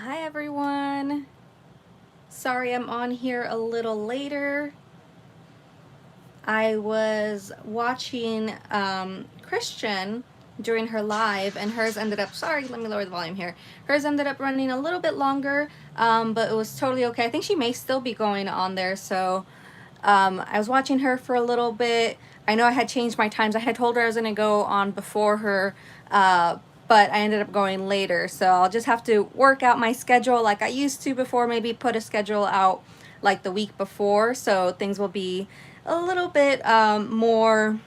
Hi everyone. Sorry I'm on here a little later. I was watching Christian during her live, and hers ended up, sorry, let me lower the volume here. Hers ended up running a little bit longer, but it was totally okay. I think she may still be going on there, so I was watching her for a little bit. I know I had changed my times. I had told her I was going to go on before her, but I ended up going later. So I'll just have to work out my schedule like I used to before, maybe put a schedule out like the week before, so things will be a little bit more,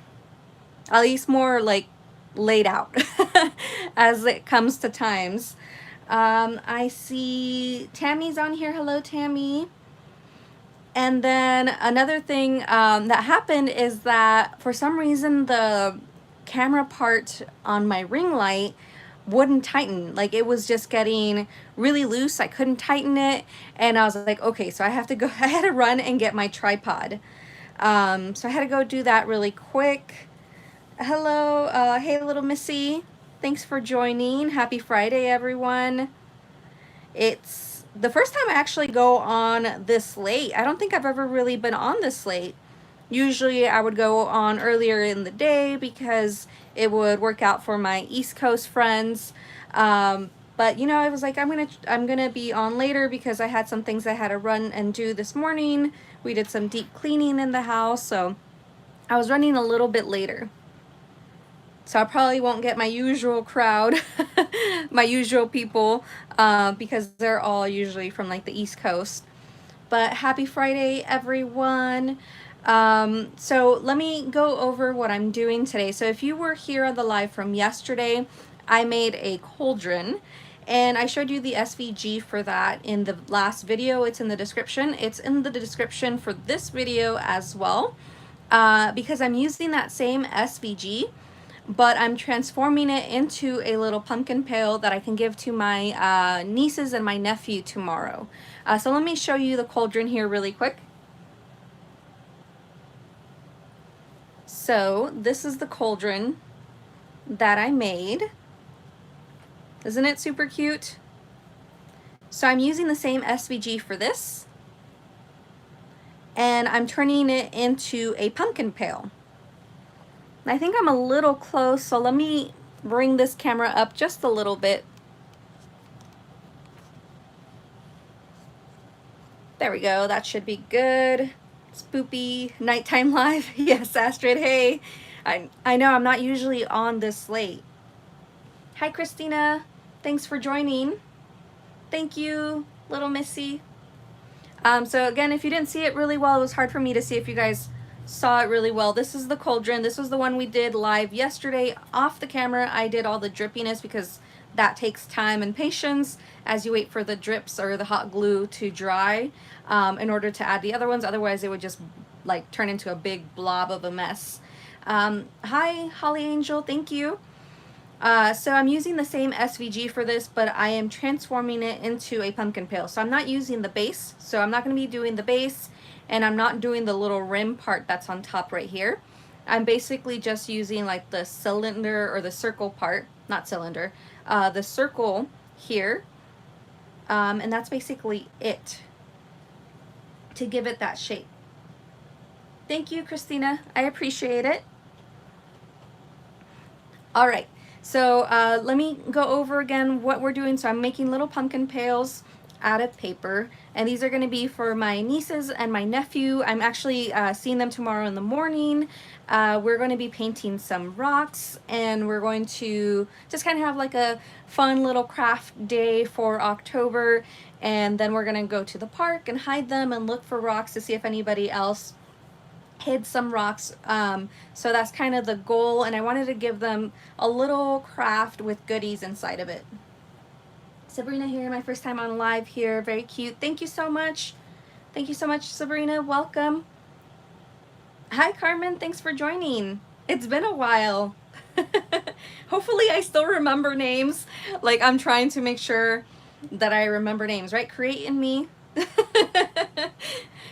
at least more like laid out as it comes to times. I see Tammy's on here. Hello, Tammy. And then another thing that happened is that for some reason the camera part on my ring light wouldn't tighten. Like it was just getting really loose. I couldn't tighten it. And I was like, okay, so I have to go, I had to run and get my tripod. So I had to go do that really quick. Hello, hey little Missy. Thanks for joining. Happy Friday, everyone. It's the first time I actually go on this late. I don't think I've ever really been on this late. Usually I would go on earlier in the day because it would work out for my East Coast friends. But you know, I was like, I'm gonna be on later because I had some things I had to run and do this morning. We did some deep cleaning in the house, so I was running a little bit later. So I probably won't get my usual crowd, my usual people, because they're all usually from like the East Coast. But happy Friday, everyone. So let me go over what I'm doing today. So if you were here on the live from yesterday, I made a cauldron. And I showed you the SVG for that in the last video. It's in the description. It's in the description for this video as well, because I'm using that same SVG, but I'm transforming it into a little pumpkin pail that I can give to my nieces and my nephew tomorrow. So let me show you the cauldron here really quick. So this is the cauldron that I made. Isn't it super cute? So I'm using the same SVG for this, and I'm turning it into a pumpkin pail. I think I'm a little close, so let me bring this camera up just a little bit. There we go, that should be good. Spoopy nighttime live. Yes, Astrid, hey. I know I'm not usually on this late. Hi, Christina. Thanks for joining. Thank you, little Missy. So again, if you didn't see it really well, it was hard for me to see if you guys saw it really well. This is the cauldron. This was the one we did live yesterday off the camera. I did all the drippiness because that takes time and patience as you wait for the drips or the hot glue to dry in order to add the other ones. Otherwise it would just like turn into a big blob of a mess. Hi, Holly Angel, thank you. So I'm using the same SVG for this, but I am transforming it into a pumpkin pail. So I'm not using the base, so I'm not going to be doing the base, and I'm not doing the little rim part that's on top right here. I'm basically just using like the cylinder or the circle part, not cylinder, the circle here, and that's basically it to give it that shape. Thank you, Christina. I appreciate it. All right. So let me go over again what we're doing. So I'm making little pumpkin pails out of paper, and these are going to be for my nieces and my nephew. I'm actually seeing them tomorrow in the morning. We're going to be painting some rocks, and we're going to just kind of have like a fun little craft day for October, and then we're going to go to the park and hide them and look for rocks to see if anybody else hid some rocks. So that's kind of the goal, and I wanted to give them a little craft with goodies inside of it. Sabrina here, my first time on live here. Very cute. Thank you so much. Thank you so much, Sabrina. Welcome. Hi, Carmen. Thanks for joining. It's been a while. Hopefully I still remember names. Like, I'm trying to make sure that I remember names, right? Create in me.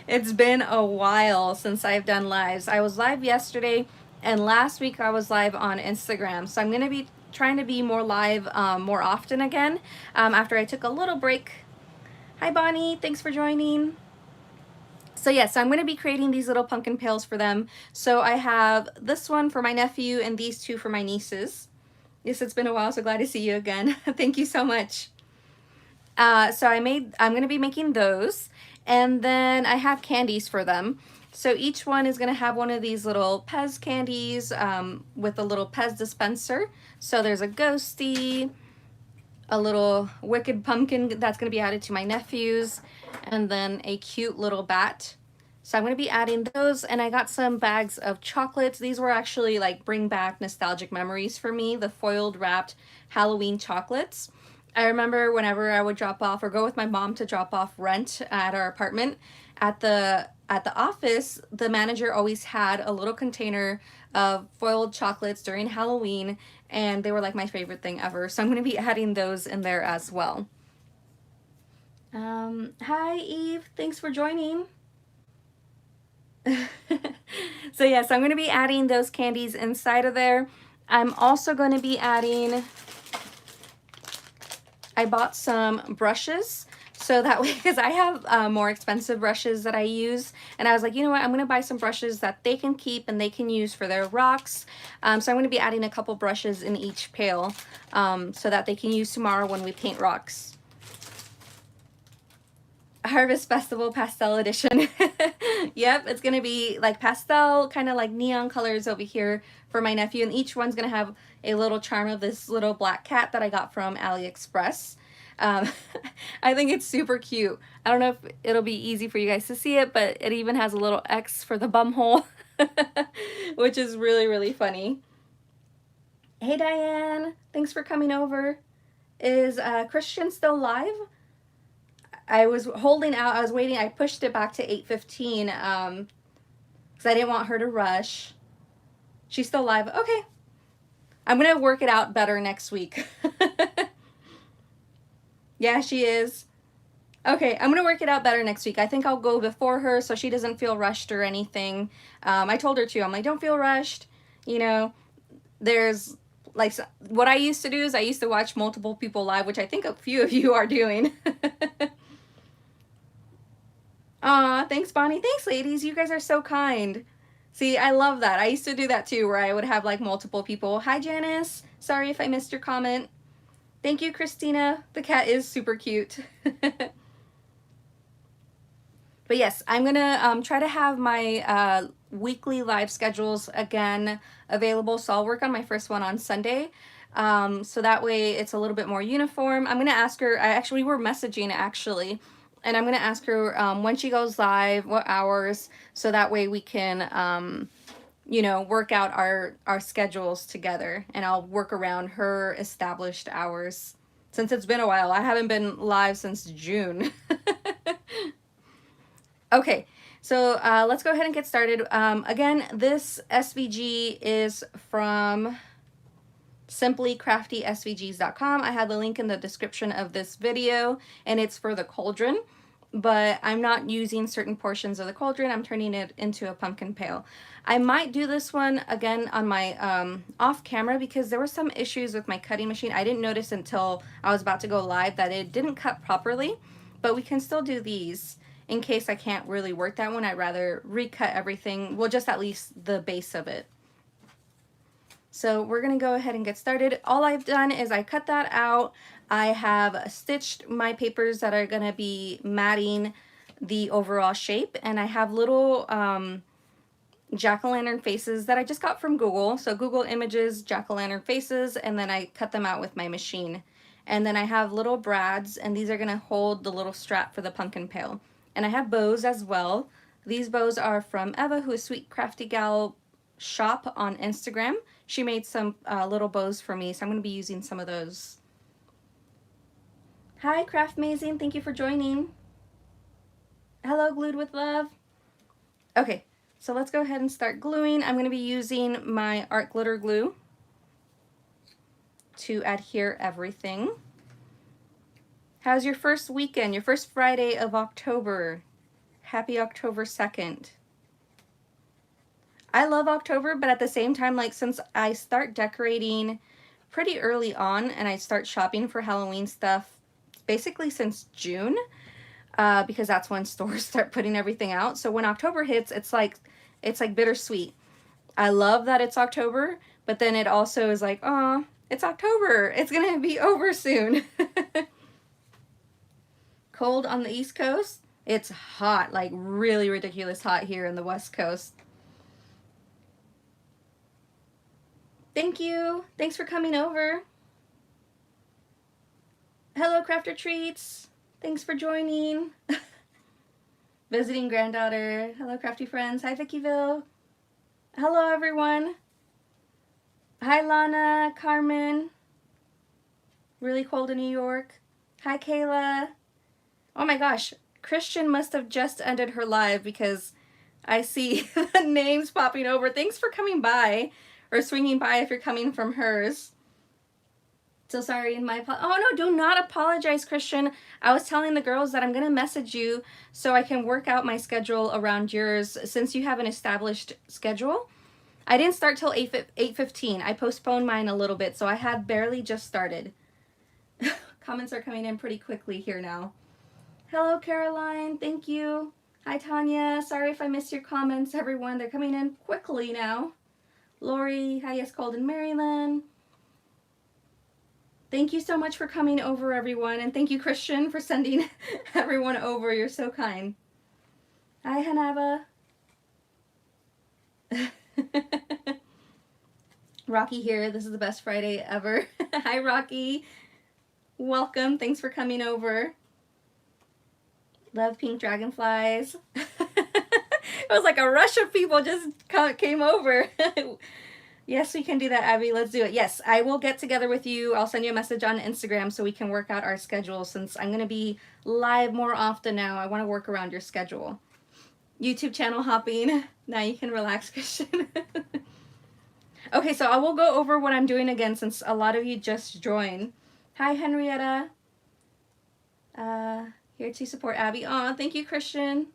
It's been a while since I've done lives. I was live yesterday, and last week I was live on Instagram. So I'm going to be trying to be more live more often again after I took a little break. Hi Bonnie, thanks for joining. So yes, so I'm going to be creating these little pumpkin pails for them. So I have this one for my nephew and these two for my nieces. Yes, it's been a while, so glad to see you again. Thank you so much. So I'm going to be making those, and then I have candies for them. So each one is going to have one of these little Pez candies with a little Pez dispenser. So there's a ghosty, a little wicked pumpkin that's going to be added to my nephews, and then a cute little bat. So I'm going to be adding those, and I got some bags of chocolates. These were actually like bring back nostalgic memories for me, the foiled wrapped Halloween chocolates. I remember whenever I would drop off or go with my mom to drop off rent at our apartment, at the office, the manager always had a little container of foiled chocolates during Halloween, and they were like my favorite thing ever. So I'm going to be adding those in there as well. Hi Eve, thanks for joining. So yes, I'm going to be adding those candies inside of there. I'm also going to be adding, I bought some brushes so that way, because I have more expensive brushes that I use, and I was like, you know what, I'm going to buy some brushes that they can keep and they can use for their rocks. So I'm going to be adding a couple brushes in each pail so that they can use tomorrow when we paint rocks. Harvest Festival Pastel Edition. Yep, it's gonna be like pastel, kind of like neon colors over here for my nephew, and each one's gonna have a little charm of this little black cat that I got from AliExpress. I think it's super cute. I don't know if it'll be easy for you guys to see it, but it even has a little X for the bum hole, which is really, really funny. Hey Diane, thanks for coming over. Is Christian still live? I was holding out, I was waiting, I pushed it back to 8:15 because I didn't want her to rush. She's still live. Okay. I'm going to work it out better next week. Yeah, she is. Okay, I'm going to work it out better next week. I think I'll go before her so she doesn't feel rushed or anything. I told her too, I'm like, don't feel rushed. You know, there's like, what I used to do is I used to watch multiple people live, which I think a few of you are doing. Aw, thanks, Bonnie. Thanks, ladies. You guys are so kind. See, I love that. I used to do that too, where I would have like multiple people. Hi, Janice. Sorry if I missed your comment. Thank you, Christina. The cat is super cute. But yes, I'm going to try to have my weekly live schedules again available. So I'll work on my first one on Sunday. So that way it's a little bit more uniform. I'm going to ask her, we were messaging actually. And I'm going to ask her when she goes live, what hours, so that way we can, you know, work out our schedules together, and I'll work around her established hours. Since it's been a while, I haven't been live since June. Okay, so let's go ahead and get started. Again, this SVG is from simplycraftysvgs.com. I have the link in the description of this video, and it's for the cauldron, but I'm not using certain portions of the cauldron. I'm turning it into a pumpkin pail. I might do this one again on my off camera because there were some issues with my cutting machine. I didn't notice until I was about to go live that it didn't cut properly, but we can still do these in case I can't really work that one. I'd rather recut everything, well, just at least the base of it. So we're going to go ahead and get started. All I've done is I cut that out. I have stitched my papers that are going to be matting the overall shape, and I have little jack-o'-lantern faces that I just got from Google. So Google Images, jack-o'-lantern faces, and then I cut them out with my machine. And then I have little brads, and these are going to hold the little strap for the pumpkin pail. And I have bows as well. These bows are from Eva, who is Sweet Crafty Gal Shop on Instagram. She made some little bows for me, so I'm going to be using some of those. Hi, Craft Amazing. Thank you for joining. Hello, Glued with Love. Okay, so let's go ahead and start gluing. I'm going to be using my art glitter glue to adhere everything. How's your first weekend, your first Friday of October? Happy October 2nd. I love October, but at the same time, like, since I start decorating pretty early on, and I start shopping for Halloween stuff basically since June, because that's when stores start putting everything out. So when October hits, it's like bittersweet. I love that it's October, but then it also is like, oh, it's October. It's gonna be over soon. Cold on the East Coast. It's hot, like really ridiculous hot here in the West Coast. Thank you. Thanks for coming over. Hello, Crafter Treats. Thanks for joining. Visiting granddaughter. Hello, crafty friends. Hi, Vickyville. Hello, everyone. Hi, Lana, Carmen. Really cold in New York. Hi, Kayla. Oh my gosh, Christian must have just ended her live because I see the names popping over. Thanks for coming by, or swinging by if you're coming from hers. So sorry, oh no, do not apologize, Christian. I was telling the girls that I'm gonna message you so I can work out my schedule around yours since you have an established schedule. I didn't start till 8:15. I postponed mine a little bit, so I had barely just started. Comments are coming in pretty quickly here now. Hello, Caroline. Thank you. Hi, Tanya. Sorry if I missed your comments, everyone. They're coming in quickly now. Lori. Hi, yes, cold in Maryland. Thank you so much for coming over, everyone. And thank you, Christian, for sending everyone over. You're so kind. Hi, Hanaba. Rocky here. This is the best Friday ever. Hi, Rocky. Welcome. Thanks for coming over. Love pink dragonflies. It was like a rush of people just came over. Yes, we can do that, Abby. Let's do it. Yes, I will get together with you. I'll send you a message on Instagram so we can work out our schedule since I'm going to be live more often now. I want to work around your schedule. YouTube channel hopping. Now you can relax, Christian. Okay, so I will go over what I'm doing again since a lot of you just joined. Hi, Henrietta. Here to support Abby. Aw, thank you, Christian.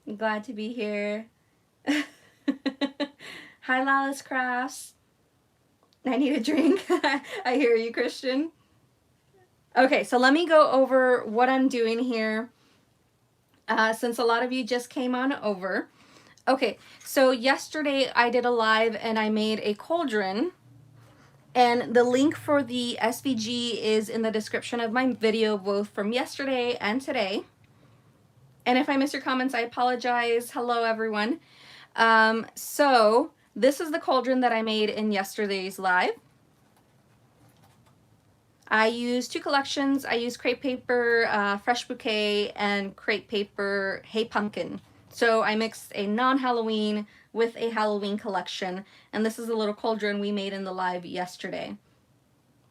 I'm glad to be here. Hi, Lala's Crafts. I need a drink. I hear you, Christian. Okay, so let me go over what I'm doing here since a lot of you just came on over. Okay, so yesterday I did a live and I made a cauldron. And the link for the SVG is in the description of my video, both from yesterday and today. And if I miss your comments, I apologize. Hello, everyone. So this is the cauldron that I made in yesterday's live. I used two collections. I used crepe paper, fresh bouquet, and crepe paper, hey pumpkin. So I mixed a non-Halloween with a Halloween collection. And this is a little cauldron we made in the live yesterday.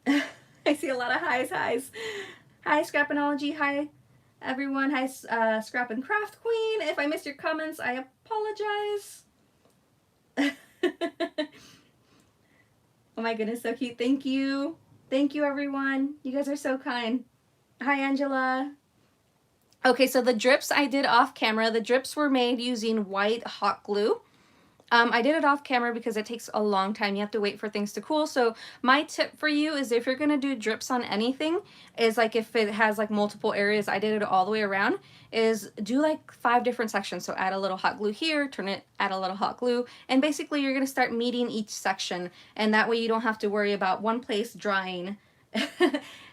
I see a lot of highs. Hi, Scrapinology. Hi, everyone. Hi, Scrap and Craft Queen. If I missed your comments, I apologize. Oh my goodness, so cute. Thank you. Thank you, everyone. You guys are so kind. Hi, Angela. Okay, so the drips I did off camera. The drips were made using white hot glue. I did it off camera because it takes a long time. You have to wait for things to cool. So my tip for you is if you're going to do drips on anything, is like if it has like multiple areas, I did it all the way around, is do like 5 different sections. So add a little hot glue here, turn it, add a little hot glue, and basically you're going to start meeting each section. And that way you don't have to worry about one place drying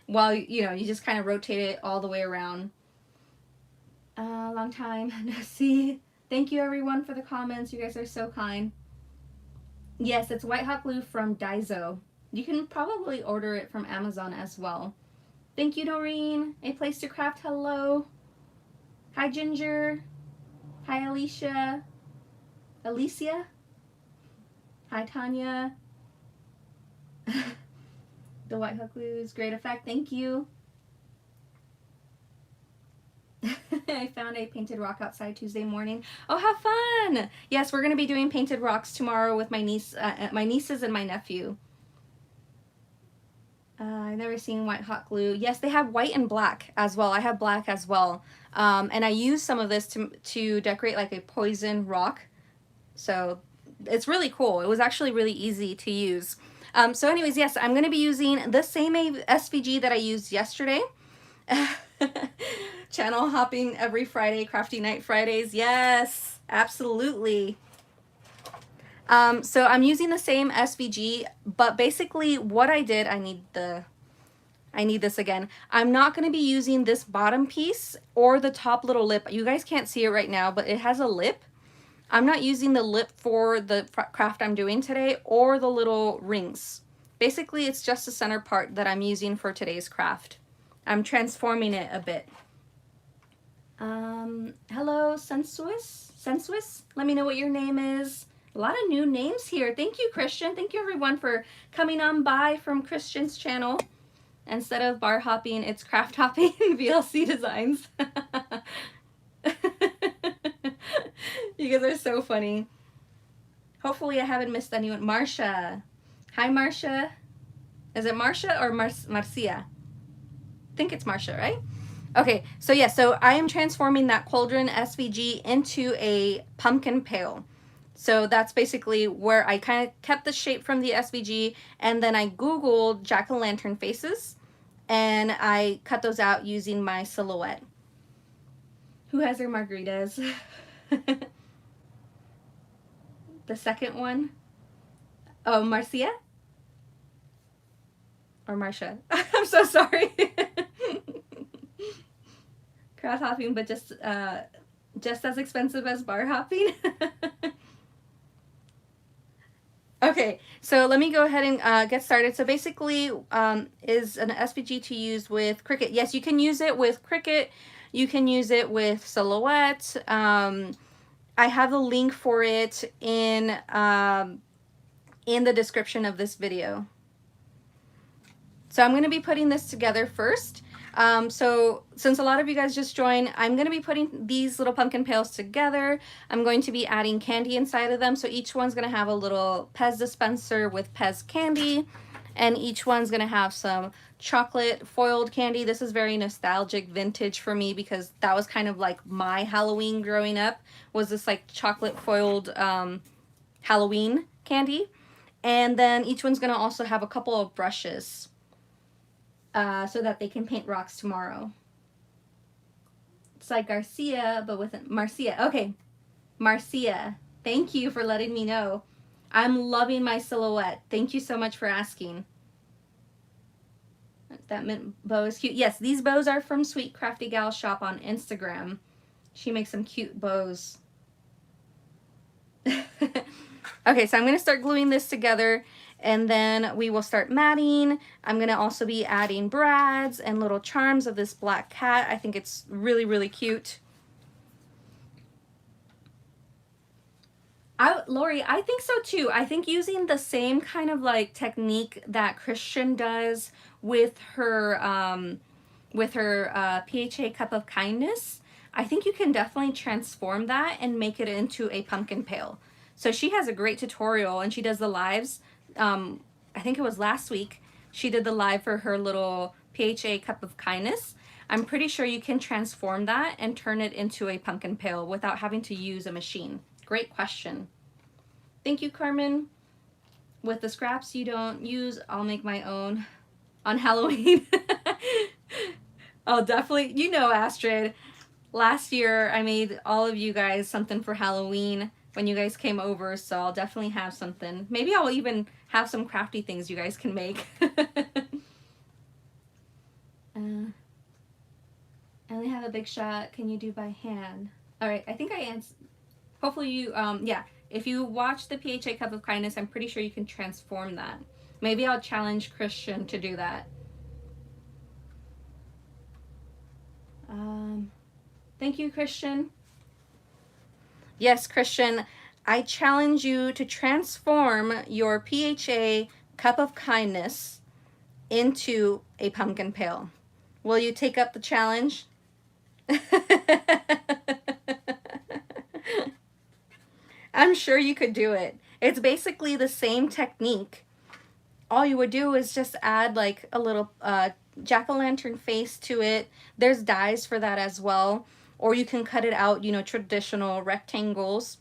while, you know, you just kind of rotate it all the way around. Long time no see. Thank you, everyone, for the comments. You guys are so kind. Yes, it's white hot glue from Daiso. You can probably order it from Amazon as well. Thank you, Noreen. A Place to Craft, hello. Hi, Ginger. Hi, Alicia. Hi, Tanya. The white hot glue is great effect. Thank you. I found a painted rock outside Tuesday morning. Oh, have fun! Yes, we're going to be doing painted rocks tomorrow with my nieces and my nephew. I've never seen white hot glue. Yes, they have white and black as well. I have black as well. And I use some of this to decorate like a poison rock. So it's really cool. It was actually really easy to use. So anyways, yes, I'm going to be using the same SVG that I used yesterday. Channel hopping every Friday, Crafty Night Fridays. Yes, absolutely. So I'm using the same SVG, but basically what I did, I need this again. I'm not going to be using this bottom piece or the top little lip. You guys can't see it right now, but it has a lip. I'm not using the lip for the craft I'm doing today or the little rings. Basically, it's just the center part that I'm using for today's craft. I'm transforming it a bit. Hello, Sensuous? Let me know what your name is. A lot of new names here. Thank you, Christian. Thank you, everyone, for coming on by from Christian's channel. Instead of bar hopping, it's craft hopping VLC designs. You guys are so funny. Hopefully I haven't missed anyone. Marcia. Hi, Marcia. Is it Marcia or Marcia? I think it's Marcia, right? Okay, so yeah, so I am transforming that cauldron SVG into a pumpkin pail. So that's basically where I kind of kept the shape from the SVG, and then I Googled jack-o'-lantern faces, and I cut those out using my silhouette. Who has their margaritas? The second one? Oh, Marcia? Or Marcia? I'm so sorry. Craft hopping, but just as expensive as bar hopping. Okay, so let me go ahead and get started. So basically, is an SVG to use with Cricut? Yes, you can use it with Cricut. You can use it with Silhouette. I have a link for it in the description of this video. So I'm going to be putting this together first. So since a lot of you guys just joined, I'm going to be putting these little pumpkin pails together. I'm going to be adding candy inside of them. So each one's going to have a little Pez dispenser with Pez candy, and each one's going to have some chocolate foiled candy. This is very nostalgic, vintage for me, because that was kind of like my Halloween growing up, was this like chocolate foiled Halloween candy. And then each one's going to also have a couple of brushes. So that they can paint rocks tomorrow. It's like Garcia, but with Marcia. Okay, Marcia. Thank you for letting me know. I'm loving my silhouette. Thank you so much for asking. That mint bow is cute. Yes, these bows are from Sweet Crafty Gal Shop on Instagram. She makes some cute bows. Okay, so I'm going to start gluing this together, and then we will start matting. I'm going to also be adding brads and little charms of this black cat. I think it's really, really cute. Lori, I think so too. I think using the same kind of like technique that Christian does with her PHA Cup of Kindness, I think you can definitely transform that and make it into a pumpkin pail. So she has a great tutorial, and she does the lives. I think it was last week, she did the live for her little PHA Cup of Kindness. I'm pretty sure you can transform that and turn it into a pumpkin pail without having to use a machine. Great question. Thank you, Carmen. With the scraps you don't use, I'll make my own on Halloween. Oh, definitely. You know, Astrid, last year I made all of you guys something for Halloween when you guys came over, so I'll definitely have something. Maybe I'll even have some crafty things you guys can make. I only have a big shot. Can you do by hand? All right, I think I answered. Hopefully you, yeah, if you watch the PHA Cup of Kindness, I'm pretty sure you can transform that. Maybe I'll challenge Christian to do that. Thank you, Christian. Yes, Christian, I challenge you to transform your PHA Cup of Kindness into a pumpkin pail. Will you take up the challenge? I'm sure you could do it. It's basically the same technique. All you would do is just add like a little jack-o'-lantern face to it. There's dies for that as well. Or you can cut it out, you know, traditional rectangles.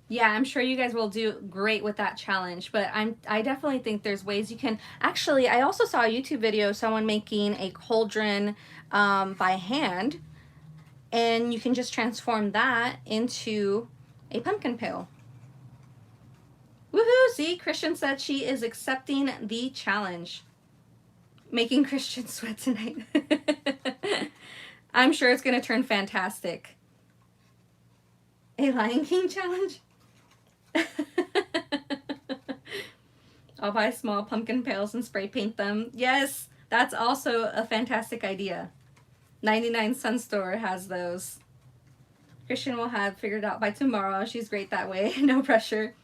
Yeah, I'm sure you guys will do great with that challenge, but I definitely think there's ways you can. Actually, I also saw a YouTube video of someone making a cauldron by hand, and you can just transform that into a pumpkin pail. Woohoo! See, Christian said she is accepting the challenge. Making Christian sweat tonight. I'm sure it's going to turn fantastic. A Lion King challenge? I'll buy small pumpkin pails and spray paint them. Yes, that's also a fantastic idea. 99 Cent Store has those. Christian will have figured out by tomorrow. She's great that way. No pressure.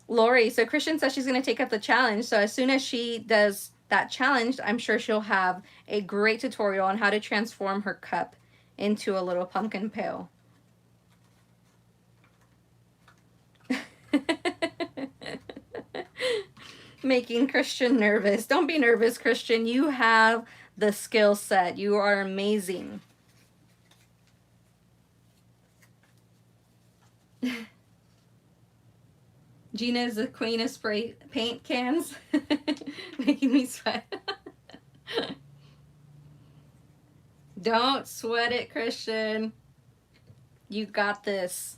Lori, so Christian says she's going to take up the challenge. So as soon as she does that challenge, I'm sure she'll have a great tutorial on how to transform her cup into a little pumpkin pail. Making Christian nervous. Don't be nervous, Christian. You have the skill set. You are amazing. Gina is the queen of spray paint cans. Making me sweat. Don't sweat it, Christian. You got this.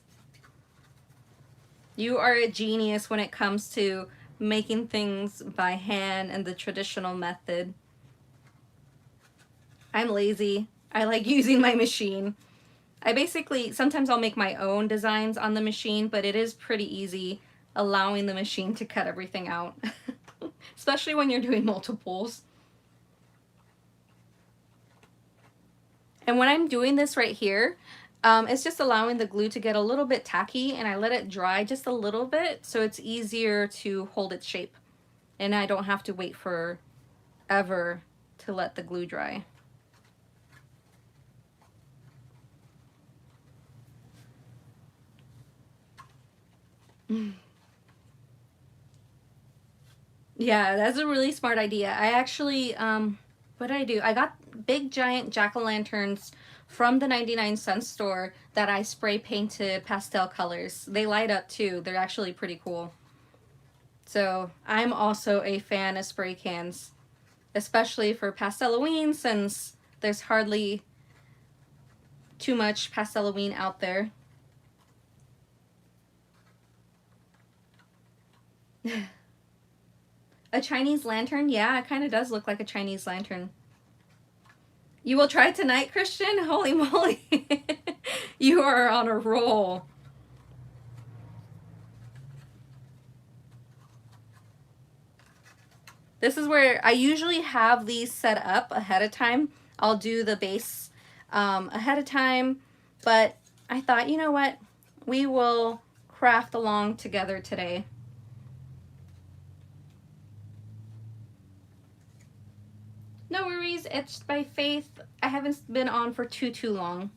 You are a genius when it comes to making things by hand and the traditional method. I'm lazy. I like using my machine. Sometimes I'll make my own designs on the machine, but it is pretty easy allowing the machine to cut everything out. Especially when you're doing multiples. And when I'm doing this right here, it's just allowing the glue to get a little bit tacky, and I let it dry just a little bit so it's easier to hold its shape. And I don't have to wait forever to let the glue dry. Yeah, that's a really smart idea. I actually, what did I do? I got big giant jack-o'-lanterns from the 99 Cent Store that I spray painted pastel colors. They light up too. They're actually pretty cool. So I'm also a fan of spray cans, especially for Pasteloween, since there's hardly too much Pasteloween out there. A Chinese lantern? Yeah, it kind of does look like a Chinese lantern. You will try tonight, Christian? Holy moly. You are on a roll. This is where I usually have these set up ahead of time. I'll do the base ahead of time, but I thought, you know what? We will craft along together today. No worries, it's by Faith. I haven't been on for too long.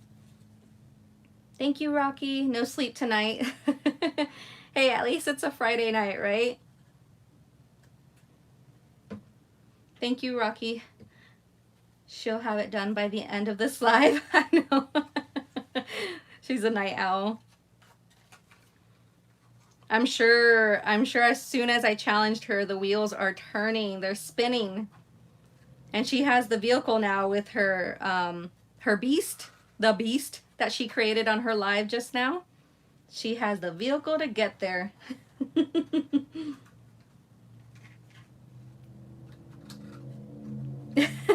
Thank you, Rocky. No sleep tonight. Hey, at least it's a Friday night, right? Thank you, Rocky. She'll have it done by the end of this live. I know. She's a night owl. I'm sure as soon as I challenged her, the wheels are turning. They're spinning. And she has the vehicle now with her her beast, the beast that she created on her live just now. She has the vehicle to get there.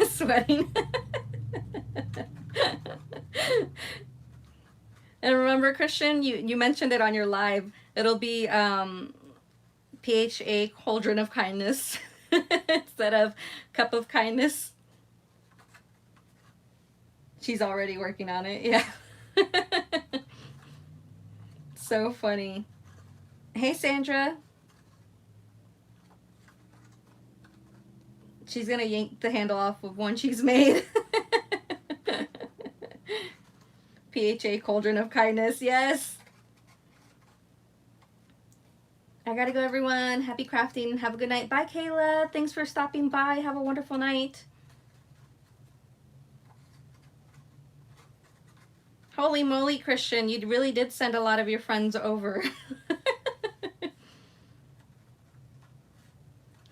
Sweating. And remember, Christian, you mentioned it on your live. It'll be PHA Cauldron of Kindness instead of Cup of Kindness. She's already working on it, yeah. So funny. Hey, Sandra. She's gonna yank the handle off of one she's made. PHA Cauldron of Kindness, yes. I gotta go, everyone. Happy crafting. Have a good night. Bye, Kayla. Thanks for stopping by. Have a wonderful night. Holy moly, Christian, you really did send a lot of your friends over.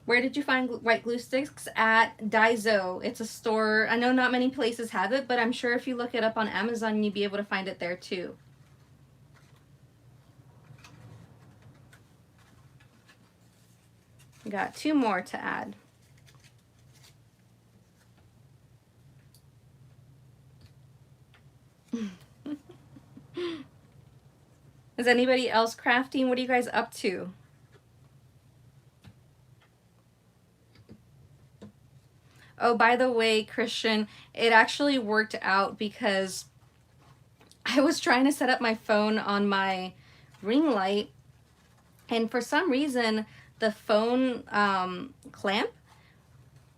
Where did you find white glue sticks? At Daiso. It's a store. I know not many places have it, but I'm sure if you look it up on Amazon, you'd be able to find it there too. Got 2 more to add. Is anybody else crafting? What are you guys up to? Oh, by the way, Christian, it actually worked out because I was trying to set up my phone on my ring light, and for some reason, the phone clamp,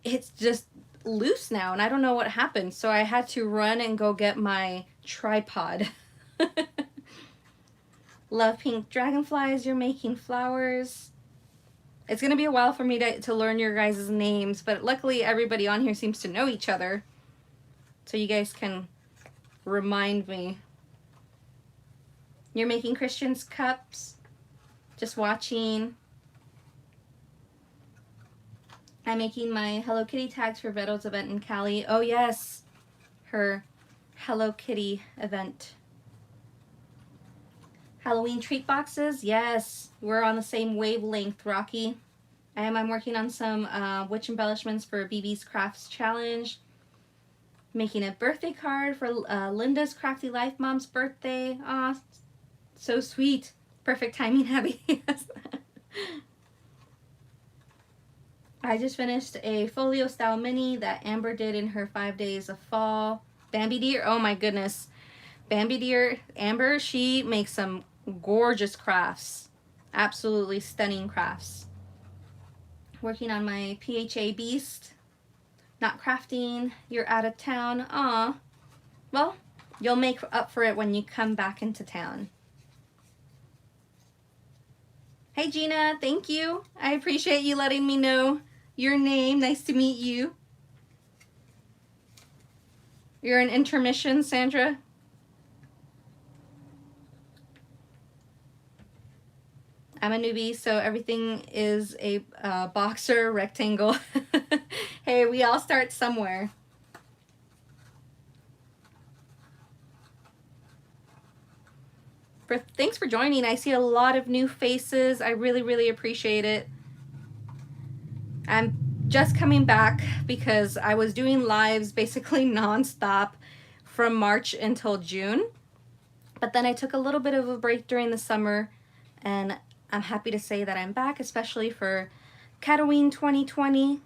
it's just loose now, and I don't know what happened. So I had to run and go get my tripod. Love pink dragonflies. You're making flowers. It's going to be a while for me to learn your guys' names, but luckily everybody on here seems to know each other. So you guys can remind me. You're making Christian's cups. Just watching. I'm making my Hello Kitty tags for Veto's event in Cali. Oh yes, her Hello Kitty event. Halloween treat boxes. Yes, we're on the same wavelength, Rocky. I'm working on some witch embellishments for BB's Crafts Challenge. Making a birthday card for Linda's Crafty Life Mom's birthday. Aw, so sweet. Perfect timing, Abby. Yes. I just finished a folio style mini that Amber did in her 5 days of fall. Bambi Deer, oh my goodness. Bambi Deer, Amber, she makes some gorgeous crafts. Absolutely stunning crafts. Working on my PHA Beast. Not crafting, you're out of town. Aw. Well, you'll make up for it when you come back into town. Hey Gina, thank you. I appreciate you letting me know your name. Nice to meet you. You're in intermission, Sandra? I'm a newbie, so everything is a boxer rectangle. Hey, we all start somewhere. Thanks for joining. I see a lot of new faces. I really, really appreciate it. I'm just coming back because I was doing lives basically nonstop from March until June. But then I took a little bit of a break during the summer, and I'm happy to say that I'm back, especially for Halloween 2020.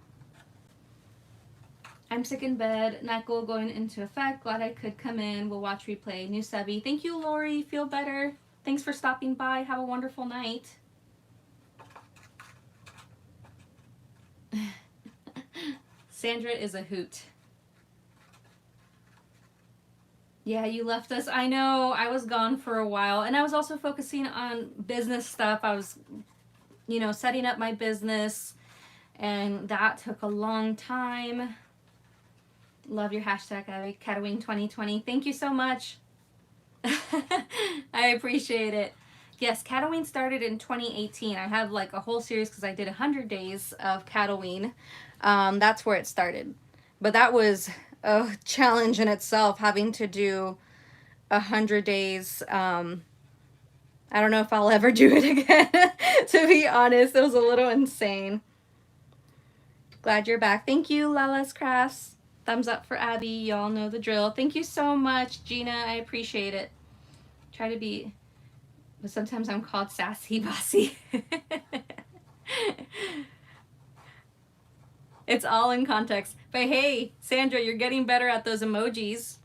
I'm sick in bed. NACL going into effect. Glad I could come in. We'll watch replay. New subby. Thank you, Lori. Feel better. Thanks for stopping by. Have a wonderful night. Sandra is a hoot. Yeah, you left us. I know. I was gone for a while. And I was also focusing on business stuff. I was, you know, setting up my business. And that took a long time. Love your hashtag, Abby. Halloween 2020. Thank you so much. I appreciate it. Yes, Halloween started in 2018. I have like a whole series because I did 100 days of Halloween. That's where it started. But that was a challenge in itself, having to do 100 days. I don't know if I'll ever do it again, to be honest. It was a little insane. Glad you're back. Thank you, Lala's Crafts. Thumbs up for Abby. Y'all know the drill. Thank you so much, Gina. I appreciate it. Try to be, but sometimes I'm called sassy bossy. It's all in context. But hey, Sandra, you're getting better at those emojis.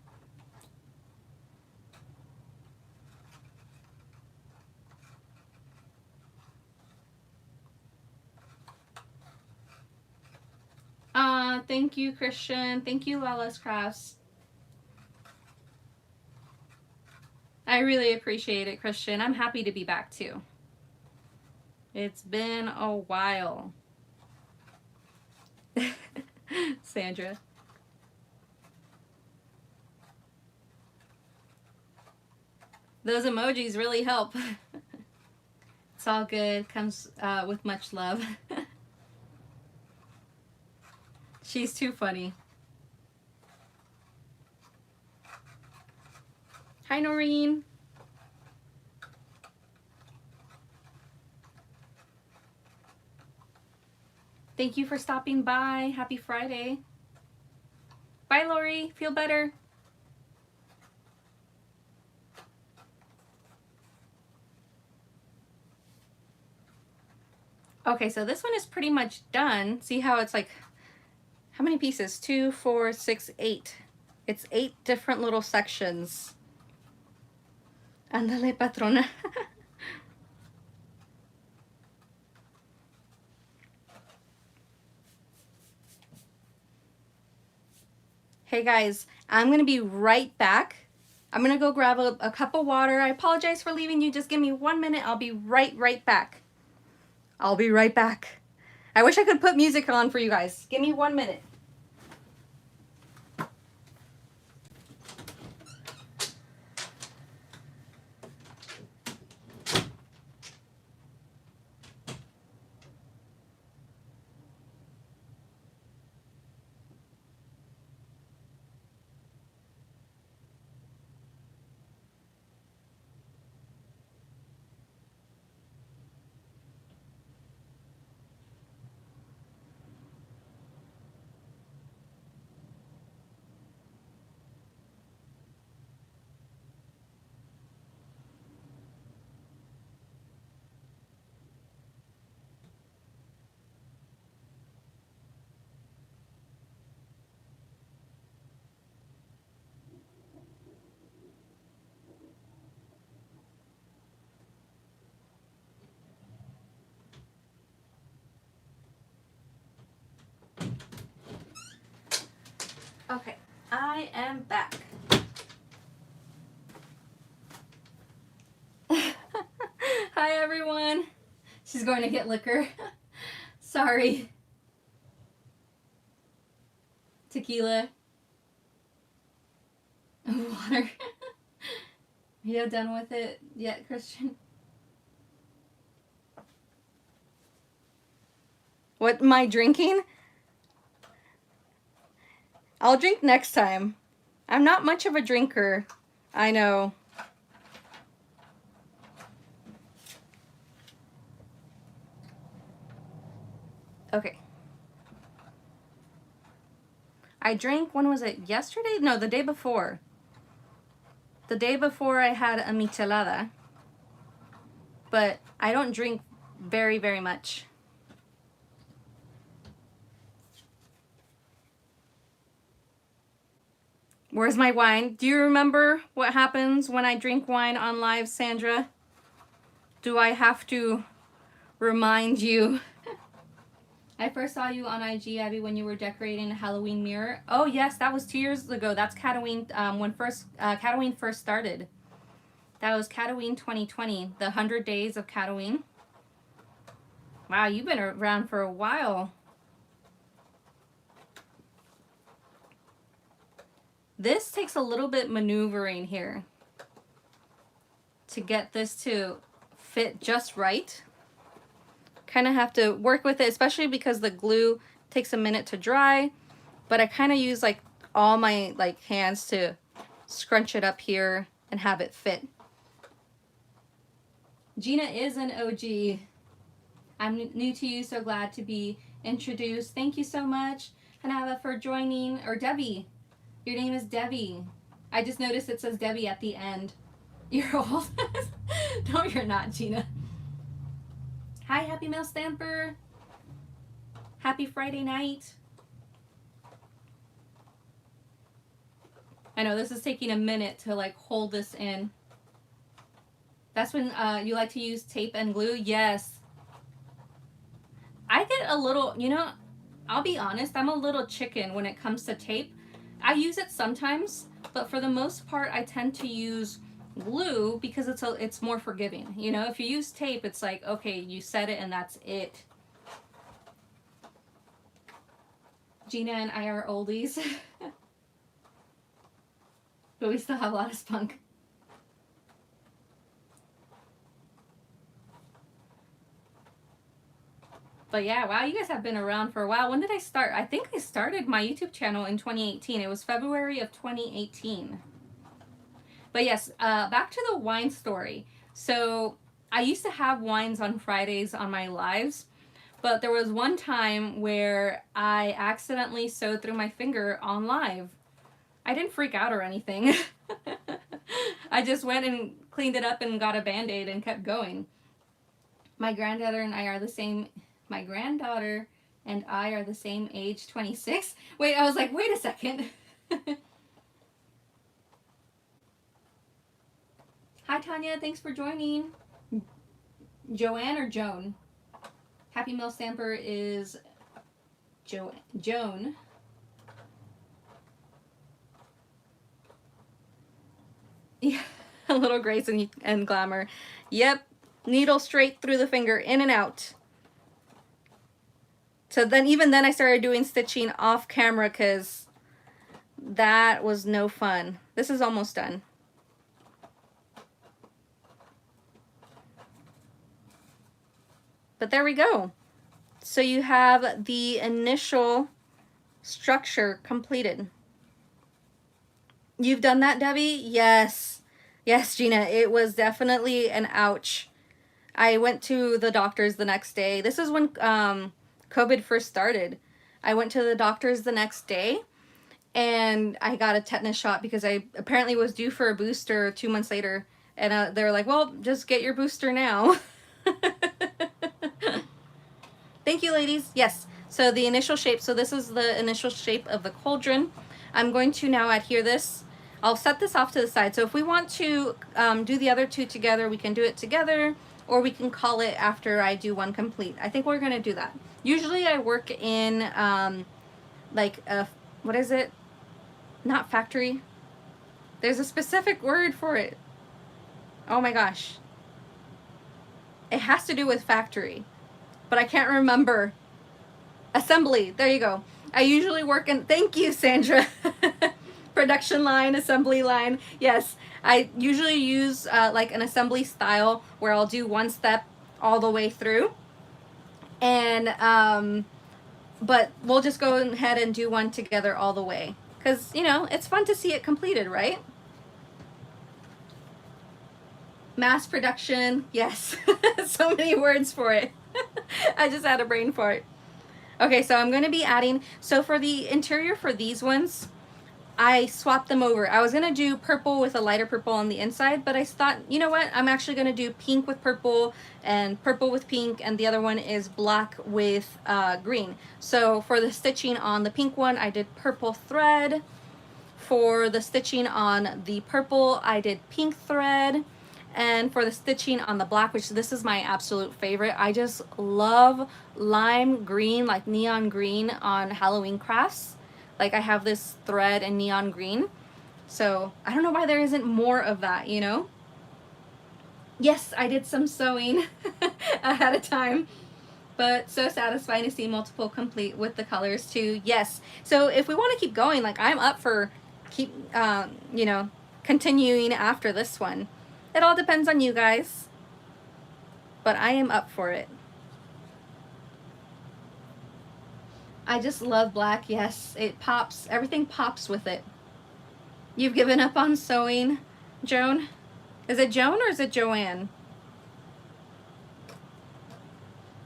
Thank you, Christian. Thank you, Lala's Crafts. I really appreciate it, Christian. I'm happy to be back too. It's been a while. Sandra. Those emojis really help. It's all good. Comes with much love. She's too funny. Hi, Noreen. Thank you for stopping by. Happy Friday. Bye, Lori. Feel better. Okay, so this one is pretty much done. See how it's like, how many pieces? 2, 4, 6, 8. It's 8 different little sections. Ándale, patrona. Hey guys, I'm gonna be right back. I'm gonna go grab a cup of water. I apologize for leaving you. Just give me 1 minute. I'll be right back. I'll be right back. I wish I could put music on for you guys. Give me 1 minute. Okay, I am back. Hi everyone. She's going to get liquor. Sorry. Tequila. Water. Are you done with it yet, Christian? What am I drinking? I'll drink next time. I'm not much of a drinker. I know. Okay. I drank, when was it? Yesterday? No, the day before. The day before I had a michelada. But I don't drink very, very much. Where's my wine? Do you remember what happens when I drink wine on live, Sandra? Do I have to remind you? I first saw you on IG, Abby, when you were decorating a Halloween mirror. Oh yes, that was 2 years ago. That's Cataween, when Cataween first started. That was Cataween 2020, the 100 days of Cataween. Wow, you've been around for a while. This takes a little bit maneuvering here to get this to fit just right. Kind of have to work with it, especially because the glue takes a minute to dry, but I kind of use like all my hands to scrunch it up here and have it fit. Gina is an OG. I'm new to you, so glad to be introduced. Thank you so much, Hanava, for joining. Or Debbie. Your name is Debbie. I just noticed it says Debbie at the end. You're old. No, you're not, Gina. Hi, Happy Mail Stamper. Happy Friday night. I know this is taking a minute to hold this in. That's when you like to use tape and glue? Yes. I get a little, I'll be honest, I'm a little chicken when it comes to tape. I use it sometimes, but for the most part, I tend to use glue because it's more forgiving. If you use tape, it's like, okay, you set it and that's it. Gina and I are oldies. But we still have a lot of spunk. But yeah, wow, you guys have been around for a while. When did I start? I think I started my YouTube channel in 2018. It was February of 2018. But yes, back to the wine story. So I used to have wines on Fridays on my lives, but there was one time where I accidentally sewed through my finger on live. I didn't freak out or anything. I just went and cleaned it up and got a Band-Aid and kept going. My granddaughter and I are the same. My granddaughter and I are the same age, 26. Wait, I was like, wait a second. Hi, Tanya. Thanks for joining. Joanne or Joan? Happy Meal Stamper is Joan. Yeah, a little grace and glamour. Yep, needle straight through the finger, in and out. So then, even then, I started doing stitching off camera because that was no fun. This is almost done. But there we go. So you have the initial structure completed. You've done that, Debbie? Yes. Yes, Gina, it was definitely an ouch. I went to the doctors the next day. This is when COVID first started. I went to the doctors the next day and I got a tetanus shot because I apparently was due for a booster 2 months later. And they were like, well, just get your booster now. Thank you, ladies. Yes. So the initial shape. So this is the initial shape of the cauldron. I'm going to now adhere this. I'll set this off to the side. So if we want to do the other two together, we can do it together, or we can call it after I do one complete. I think we're going to do that. Usually I work in like a, what is it? Not factory. There's a specific word for it. Oh my gosh. It has to do with factory, but I can't remember. Assembly. There you go. I usually work in, thank you, Sandra. Production line, assembly line. Yes, I usually use like an assembly style where I'll do one step all the way through. And, but we'll just go ahead and do one together all the way. Because, you know, it's fun to see it completed, right? Mass production, yes. So many words for it. I just had a brain fart. Okay, so I'm going to be adding, so for the interior for these ones, I swapped them over. I was going to do purple with a lighter purple on the inside, but I thought, you know what, I'm actually going to do pink with purple and purple with pink, and the other one is black with green. So for the stitching on the pink one, I did purple thread. For the stitching on the purple, I did pink thread. And for the stitching on the black, which this is my absolute favorite, I just love lime green, like neon green on Halloween crafts. Like I have this thread in neon green. So I don't know why there isn't more of that, you know? Yes, I did some sewing ahead of time. But so satisfying to see multiple complete with the colors too. Yes. So if we want to keep going, like I'm up for you know, continuing after this one. It all depends on you guys. But I am up for it. I just love black. Yes, it pops. Everything pops with it. You've given up on sewing, Joan? Is it Joan or is it Joanne?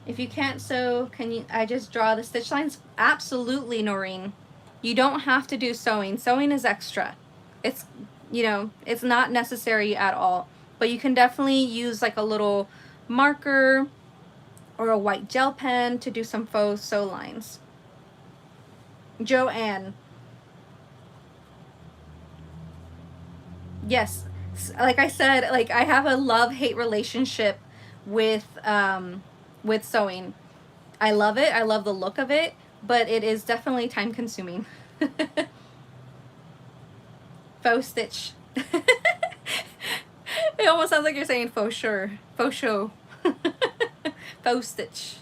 If you can't sew, I just draw the stitch lines? Absolutely, Noreen. You don't have to do sewing. Sewing is extra. It's, you know, it's not necessary at all. But you can definitely use like a little marker or a white gel pen to do some faux sew lines. Joanne. Yes, like I said, like I have a love-hate relationship with sewing. I love it. I love the look of it, but it is definitely time-consuming. Faux stitch. It almost sounds like you're saying faux sure. Faux show. Faux stitch.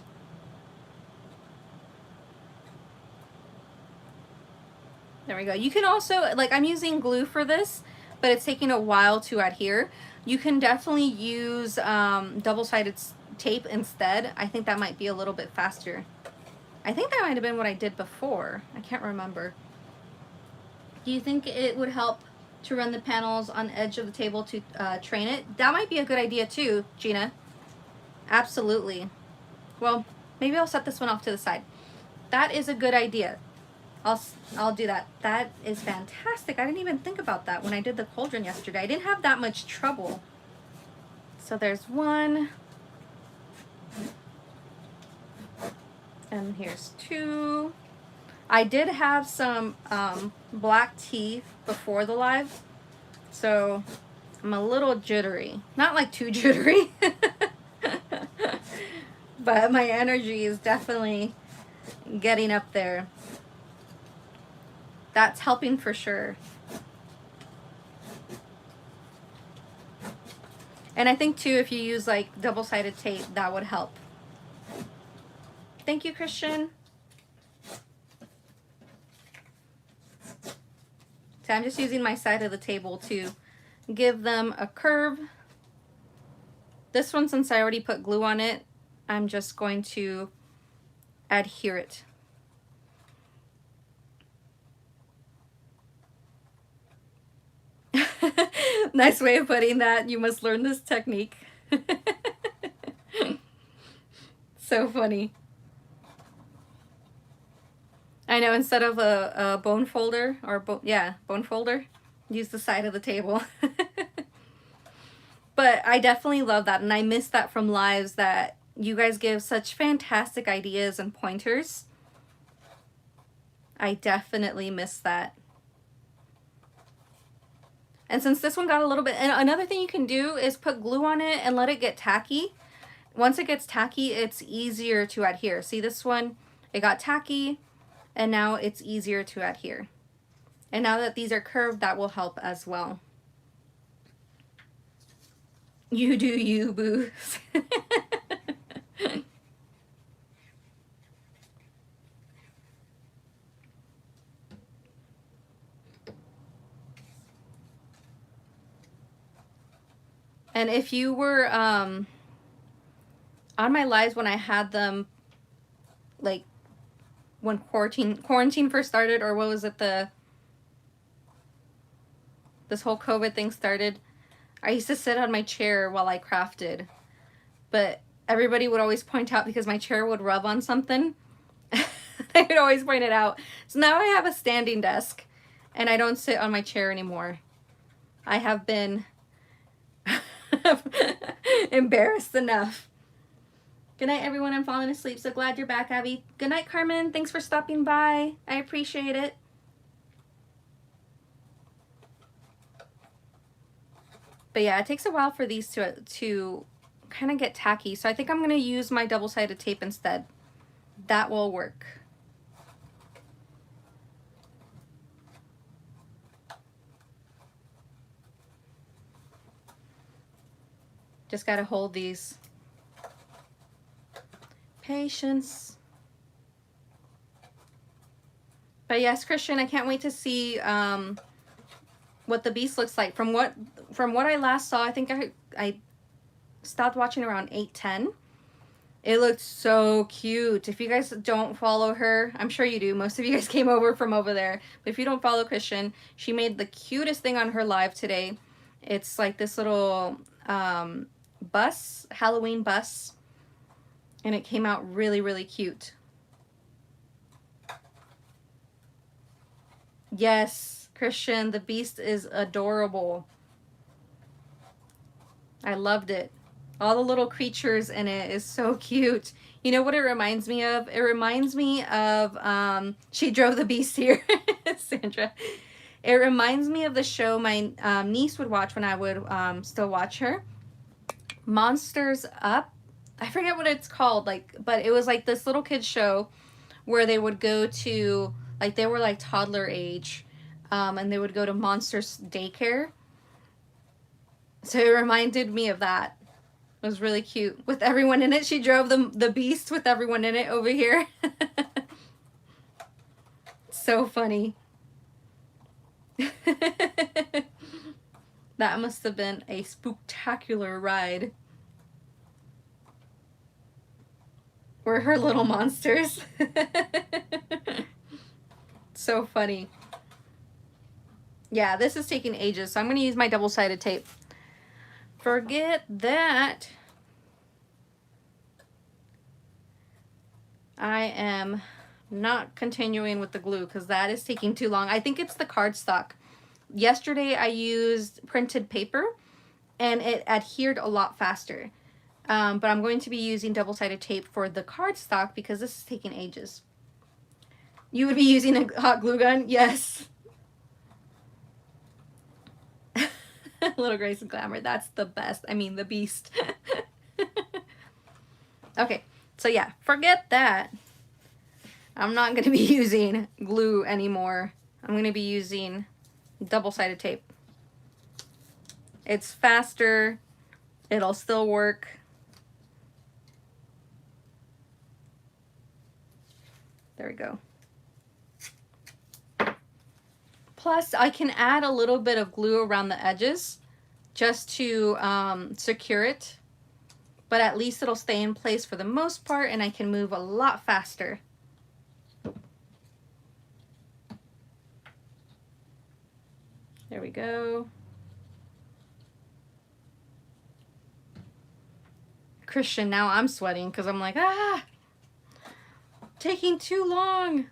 There we go. You can also, like I'm using glue for this, but it's taking a while to adhere. You can definitely use double-sided tape instead, I think that might be a little bit faster. I think that might have been what I did before. I can't remember. Do you think it would help to run the panels on the edge of the table to train it? That might be a good idea too, Gina. Absolutely. Well, maybe I'll set this one off to the side. That is a good idea. I'll do that. That is fantastic. I didn't even think about that when I did the cauldron yesterday. I didn't have that much trouble. So there's one. And here's two. I did have some black tea before the live, so I'm a little jittery. Not like too jittery, but my energy is definitely getting up there. That's helping for sure. And I think too, if you use like double-sided tape, that would help. Thank you, Christian. So I'm just using my side of the table to give them a curve. This one, since I already put glue on it, I'm just going to adhere it. Nice way of putting that. You must learn this technique. So funny. I know, instead of a bone folder, or bone folder, use the side of the table. But I definitely love that, and I miss that from lives, that you guys give such fantastic ideas and pointers. I definitely miss that. And since this one got a little bit, and another thing you can do is put glue on it and let it get tacky. Once it gets tacky, it's easier to adhere. See this one, it got tacky, and now it's easier to adhere. And now that these are curved, that will help as well. You do you, boo. And if you were on my lives when I had them, like when quarantine first started, or what was it, this whole COVID thing started, I used to sit on my chair while I crafted, but everybody would always point out because my chair would rub on something. They would always point it out. So now I have a standing desk and I don't sit on my chair anymore. I have been embarrassed enough. Good night, everyone. I'm falling asleep. So glad you're back, Abby. Good night, Carmen. Thanks for stopping by. I appreciate it. But yeah, it takes a while for these to kind of get tacky. So I think I'm going to use my double-sided tape instead. That will work. Just got to hold these. Patience. But yes, Christian, I can't wait to see what the beast looks like. From what I last saw, I think I stopped watching around 8:10. It looked so cute. If you guys don't follow her, I'm sure you do. Most of you guys came over from over there. But if you don't follow Christian, she made the cutest thing on her live today. It's like this little bus, Halloween bus. And it came out really, really cute. Yes, Christian, the beast is adorable. I loved it. All the little creatures in it is so cute. You know what it reminds me of? It reminds me of, she drove the beast here, Sandra. It reminds me of the show my niece would watch when I would still watch her. Monsters Up. I forget what it's called, like, but it was like this little kid show where they would go to, like, they were like toddler age, and they would go to Monsters Daycare. So it reminded me of that. It was really cute with everyone in it. She drove the beast with everyone in it over here. So funny. That must have been a spooktacular ride. We're her little monsters. So funny. Yeah, this is taking ages, so I'm going to use my double-sided tape. Forget that. I am not continuing with the glue because that is taking too long. I think it's the cardstock. Yesterday I used printed paper and it adhered a lot faster. But I'm going to be using double-sided tape for the cardstock because this is taking ages. You would be using a hot glue gun? Yes. Little Grace and Glamour, that's the best. I mean, the beast. Okay, so yeah, forget that. I'm not going to be using glue anymore. I'm going to be using double-sided tape. It's faster. It'll still work. There we go. Plus, I can add a little bit of glue around the edges just to secure it. But at least it'll stay in place for the most part and I can move a lot faster. There we go. Christian, now I'm sweating because I'm like, taking too long.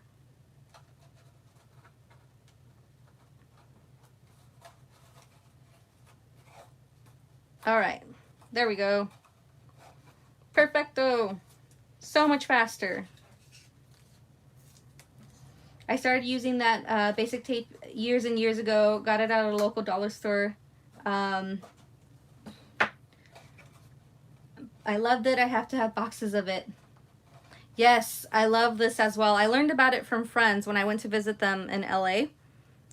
All right, there we go. Perfecto. So much faster. I started using that basic tape years and years ago. Got it at a local dollar store. I loved it. I have to have boxes of it. Yes, I love this as well. I learned about it from friends when I went to visit them in LA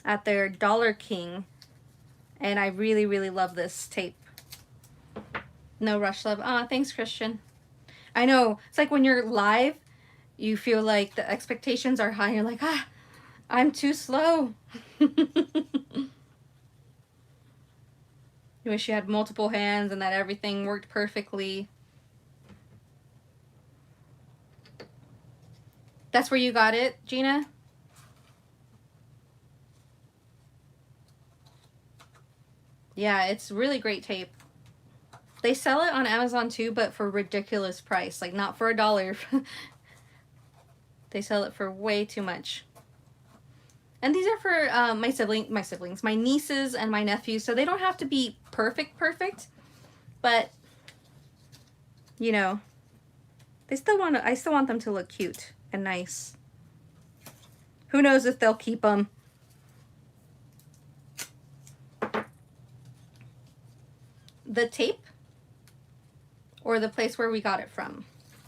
at their Dollar King. And I really, really love this tape. No rush, love. Aw, thanks, Christian. I know. It's like when you're live, you feel like the expectations are high. You're like, I'm too slow. You wish you had multiple hands and that everything worked perfectly. That's where you got it, Gina? Yeah, it's really great tape. They sell it on Amazon too, but for a ridiculous price. Like, not for $1. They sell it for way too much. And these are for my nieces and my nephews, so they don't have to be perfect, but you know, I still want them to look cute and nice. Who knows if they'll keep them. The tape or the place where we got it from,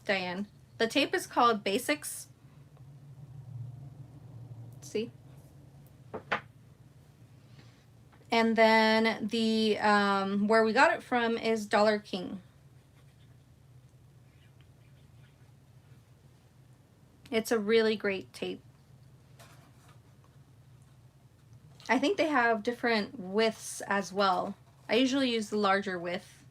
Diane? The tape is called Basics. See? And then the where we got it from is Dollar King. It's a really great tape. I think they have different widths as well. I usually use the larger width.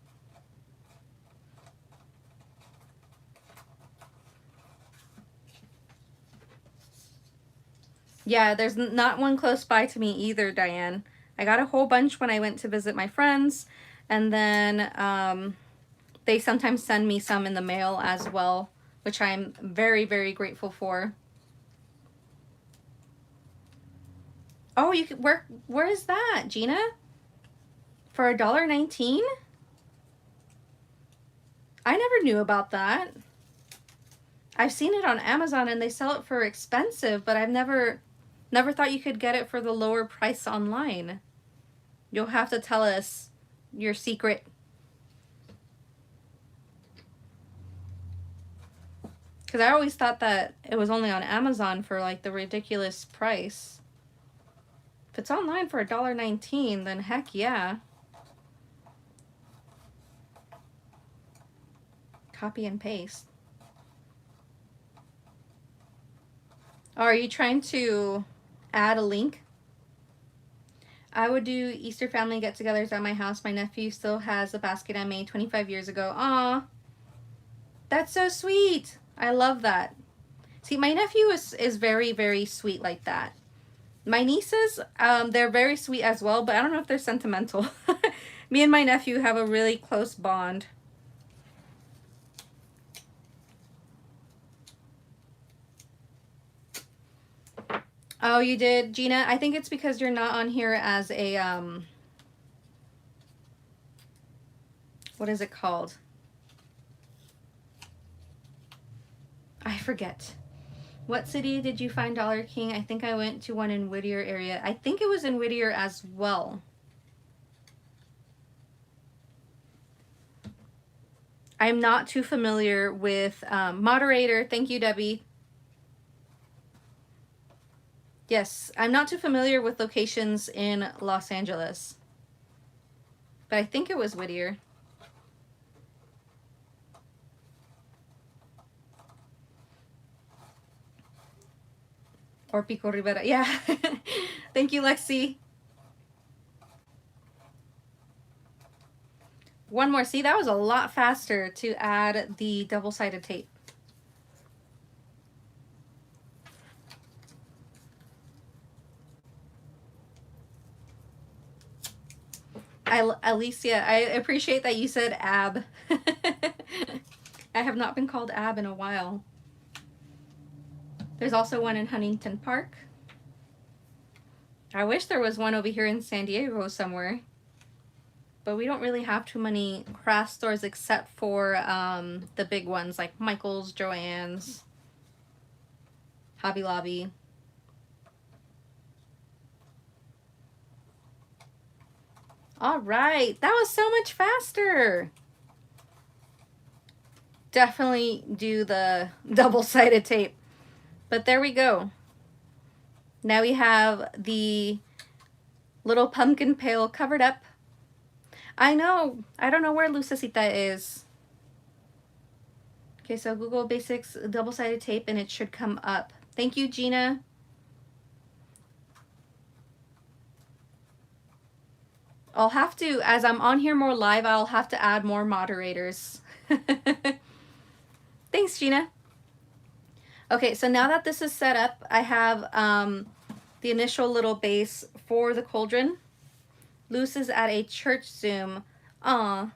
Yeah, there's not one close by to me either, Diane. I got a whole bunch when I went to visit my friends, and then they sometimes send me some in the mail as well, which I'm very, very grateful for. Oh, you could, where is that, Gina? For $1.19? I never knew about that. I've seen it on Amazon and they sell it for expensive, but I've never thought you could get it for the lower price online. You'll have to tell us your secret. Because I always thought that it was only on Amazon for like the ridiculous price. If it's online for $1.19, then heck yeah. Copy and paste. Oh, are you trying to add a link? I would do Easter family get-togethers at my house. My nephew still has a basket I made 25 years ago. Aw, that's so sweet. I love that. See, my nephew is very, very sweet like that. My nieces, they're very sweet as well, but I don't know if they're sentimental. Me and my nephew have a really close bond. Oh, you did, Gina? I think it's because you're not on here as a, what is it called? I forget. What city did you find Dollar King? I think I went to one in Whittier area. I think it was in Whittier as well. I'm not too familiar with moderator. Thank you, Debbie. Yes, I'm not too familiar with locations in Los Angeles, but I think it was Whittier. Or Pico Rivera. Yeah. Thank you, Lexi. One more. See, that was a lot faster to add the double-sided tape. Alicia, I appreciate that you said ab. I have not been called ab in a while. There's also one in Huntington Park. I wish there was one over here in San Diego somewhere. But we don't really have too many craft stores except for the big ones like Michael's, Joann's, Hobby Lobby. All right, that was so much faster. Definitely do the double-sided tape. But there we go. Now we have the little pumpkin pail covered up. I know. I don't know where Lucecita is. Okay, so Google Basics double-sided tape and it should come up. Thank you, Gina. I'll have to, as I'm on here more live, I'll have to add more moderators. Thanks, Gina. Okay, so now that this is set up, I have the initial little base for the cauldron. Luce is at a church Zoom. Aw.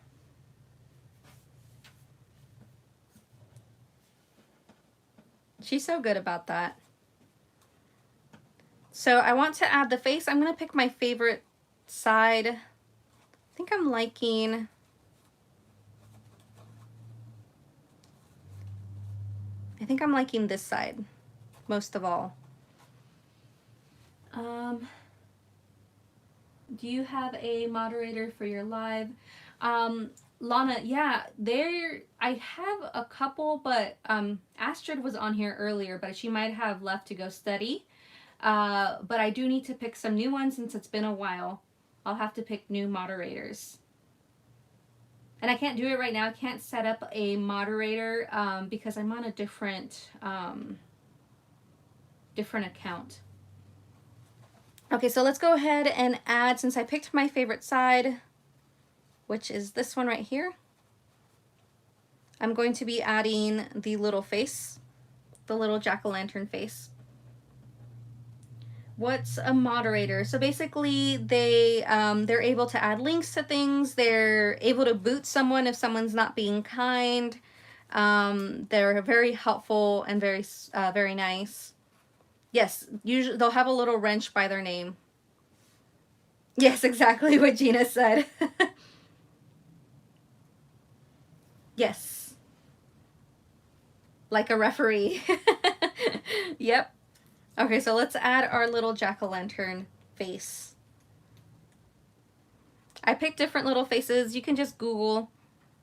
She's so good about that. So I want to add the face. I'm going to pick my favorite side. I think I'm liking... this side most of all. Do you have a moderator for your live? Lana, yeah, I have a couple, but Astrid was on here earlier, but she might have left to go study. But I do need to pick some new ones since it's been a while. I'll have to pick new moderators. And I can't do it right now. I can't set up a moderator because I'm on a different account. Okay, so let's go ahead and add, since I picked my favorite side, which is this one right here, I'm going to be adding the little face, the little jack-o'-lantern face. What's a moderator? So basically they're able to add links to things. They're able to boot someone if someone's not being kind. They're very helpful and very nice. Yes, usually they'll have a little wrench by their name. Yes, exactly what Gina said. Yes. Like a referee. Yep. Okay, so let's add our little jack-o'-lantern face. I picked different little faces. You can just Google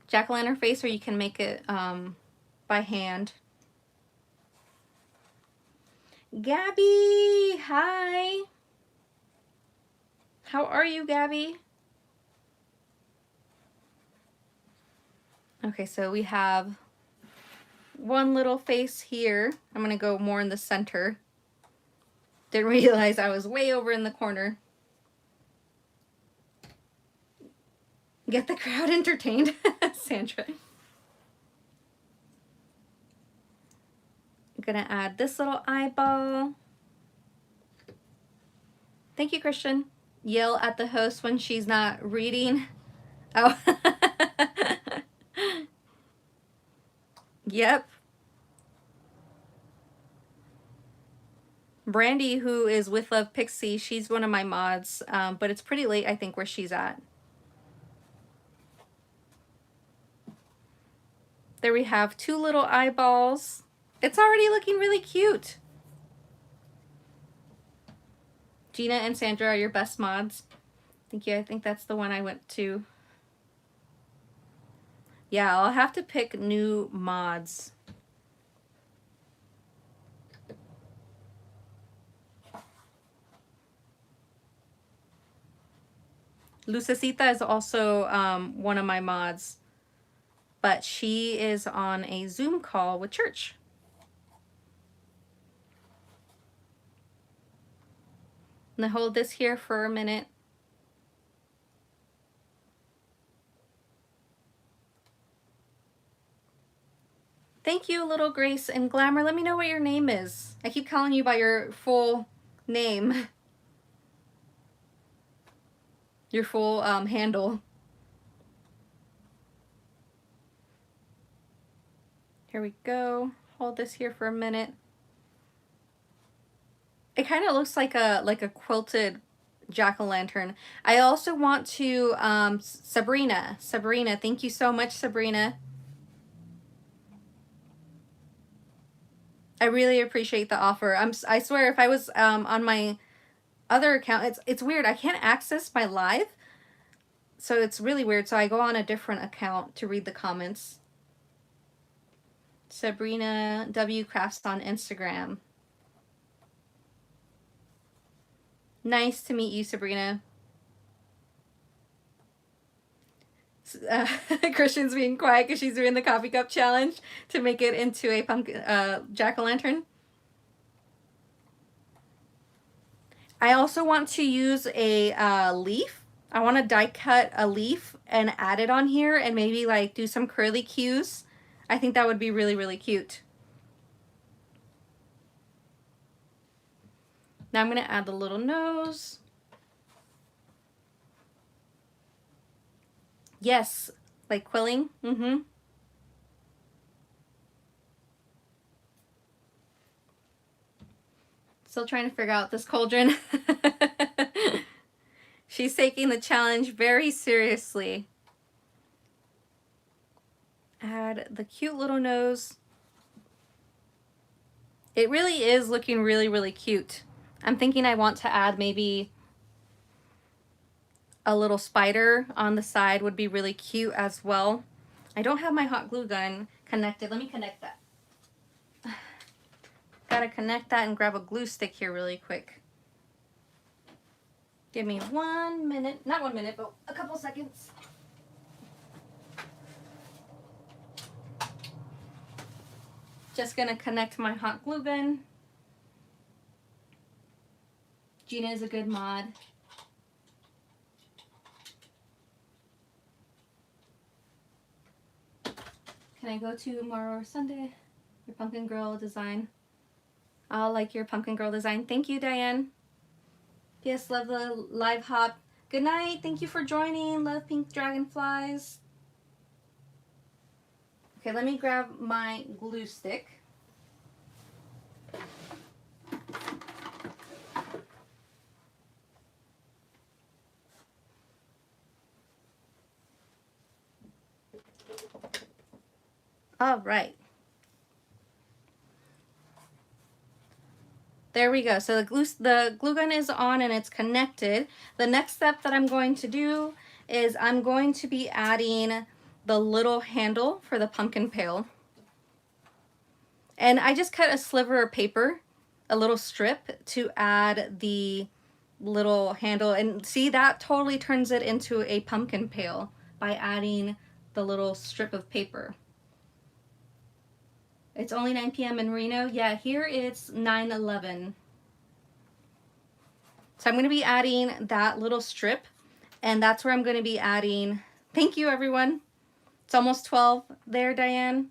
jack-o'-lantern face, or you can make it by hand. Gabby, hi. How are you, Gabby? Okay, so we have one little face here. I'm gonna go more in the center. Didn't realize I was way over in the corner. Get the crowd entertained, Sandra. I'm gonna add this little eyeball. Thank you, Christian. Yell at the host when she's not reading. Oh. Yep. Brandy, who is with Love Pixie, she's one of my mods, but it's pretty late, I think, where she's at. There we have 2 little eyeballs. It's already looking really cute. Gina and Sandra are your best mods. Thank you. I think that's the one I went to. Yeah, I'll have to pick new mods. Lucecita is also one of my mods, but she is on a Zoom call with church. I'm gonna hold this here for a minute. Thank you, Little Grace and Glamour. Let me know what your name is. I keep calling you by your full name. Your full handle. Here we go. Hold this here for a minute. It kind of looks like a quilted jack-o'-lantern. I also want to Sabrina, thank you so much, Sabrina. I really appreciate the offer. I swear, if I was on my other account, it's weird. I can't access my live, so it's really weird. So I go on a different account to read the comments. Sabrina W Crafts on Instagram. Nice to meet you, Sabrina. Christian's being quiet because she's doing the coffee cup challenge to make it into a pumpkin jack-o'-lantern. I also want to use a leaf. I want to die cut a leaf and add it on here and maybe like do some curly cues. I think that would be really, really cute. Now I'm going to add the little nose. Yes, like quilling. Still trying to figure out this cauldron. She's taking the challenge very seriously. Add the cute little nose. It really is looking really, really cute. I'm thinking I want to add maybe a little spider on the side would be really cute as well. I don't have my hot glue gun connected. Let me connect that. Gotta connect that and grab a glue stick here really quick. Give me 1 minute, not 1 minute, but a couple seconds. Just gonna connect my hot glue gun. Gina is a good mod. Can I go to tomorrow or Sunday? Your pumpkin girl design. I'll like your pumpkin girl design. Thank you, Diane. Yes, love the live hop. Good night. Thank you for joining. Love pink dragonflies. Okay, let me grab my glue stick. All right. There we go. So the glue gun is on and it's connected. The next step that I'm going to do is I'm going to be adding the little handle for the pumpkin pail. And I just cut a sliver of paper, a little strip, to add the little handle. And see, that totally turns it into a pumpkin pail by adding the little strip of paper. It's only 9 p.m. in Reno. Yeah, here it's 9:11. So I'm going to be adding that little strip, and that's where I'm going to be adding. Thank you, everyone. It's almost 12 there, Diane.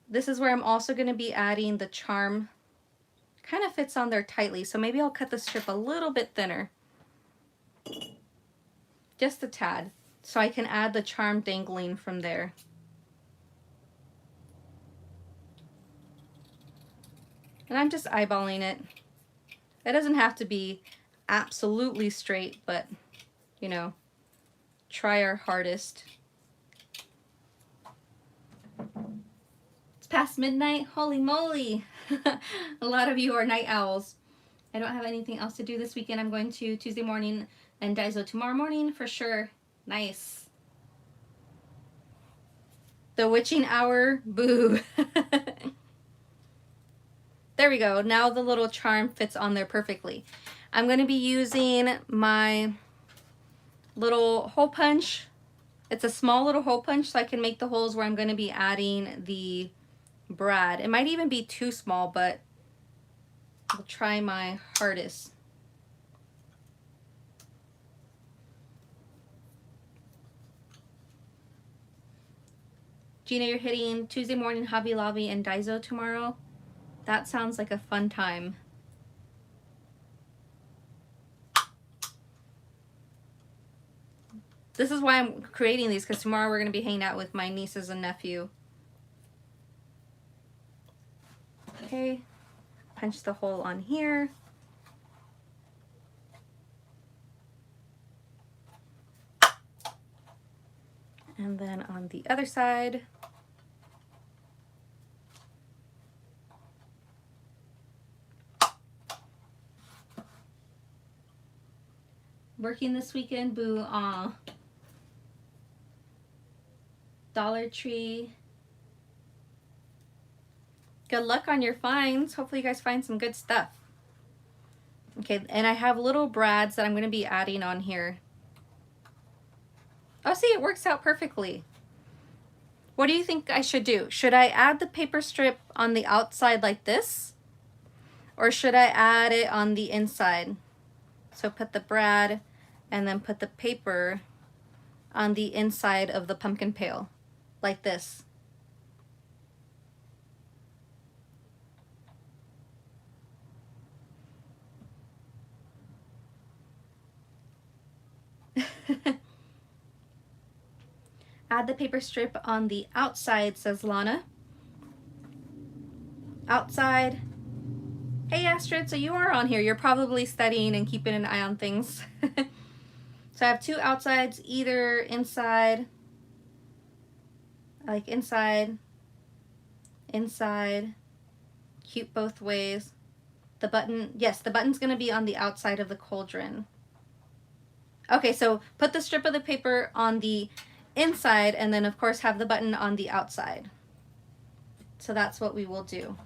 This is where I'm also going to be adding the charm. Kind of fits on there tightly, so maybe I'll cut the strip a little bit thinner. Just a tad, so I can add the charm dangling from there. And I'm just eyeballing it. It doesn't have to be absolutely straight, but, you know, try our hardest. It's past midnight. Holy moly. A lot of you are night owls. I don't have anything else to do this weekend. I'm going to Tuesday morning and Daiso tomorrow morning for sure. Nice. The witching hour. Boo. There we go. Now the little charm fits on there perfectly. I'm going to be using my little hole punch. It's a small little hole punch, so I can make the holes where I'm going to be adding the brad. It might even be too small, but I'll try my hardest. Gina, you're hitting Tuesday morning Hobby Lobby and Daiso tomorrow. That sounds like a fun time. This is why I'm creating these, because tomorrow we're going to be hanging out with my nieces and nephew. Okay, punch the hole on here. And then on the other side. Working this weekend, boo. Aw. Dollar Tree. Good luck on your finds. Hopefully you guys find some good stuff. Okay, and I have little brads that I'm going to be adding on here. Oh, see, it works out perfectly. What do you think I should do? Should I add the paper strip on the outside like this? Or should I add it on the inside? So put the brad and then put the paper on the inside of the pumpkin pail, like this. Add the paper strip on the outside, says Lana. Outside. Hey Astrid, so you are on here. You're probably studying and keeping an eye on things. So I have two outsides, either inside, like inside, inside, cute both ways. The button, yes, the button's gonna be on the outside of the cauldron. Okay, so put the strip of the paper on the inside and then of course have the button on the outside. So that's what we will do.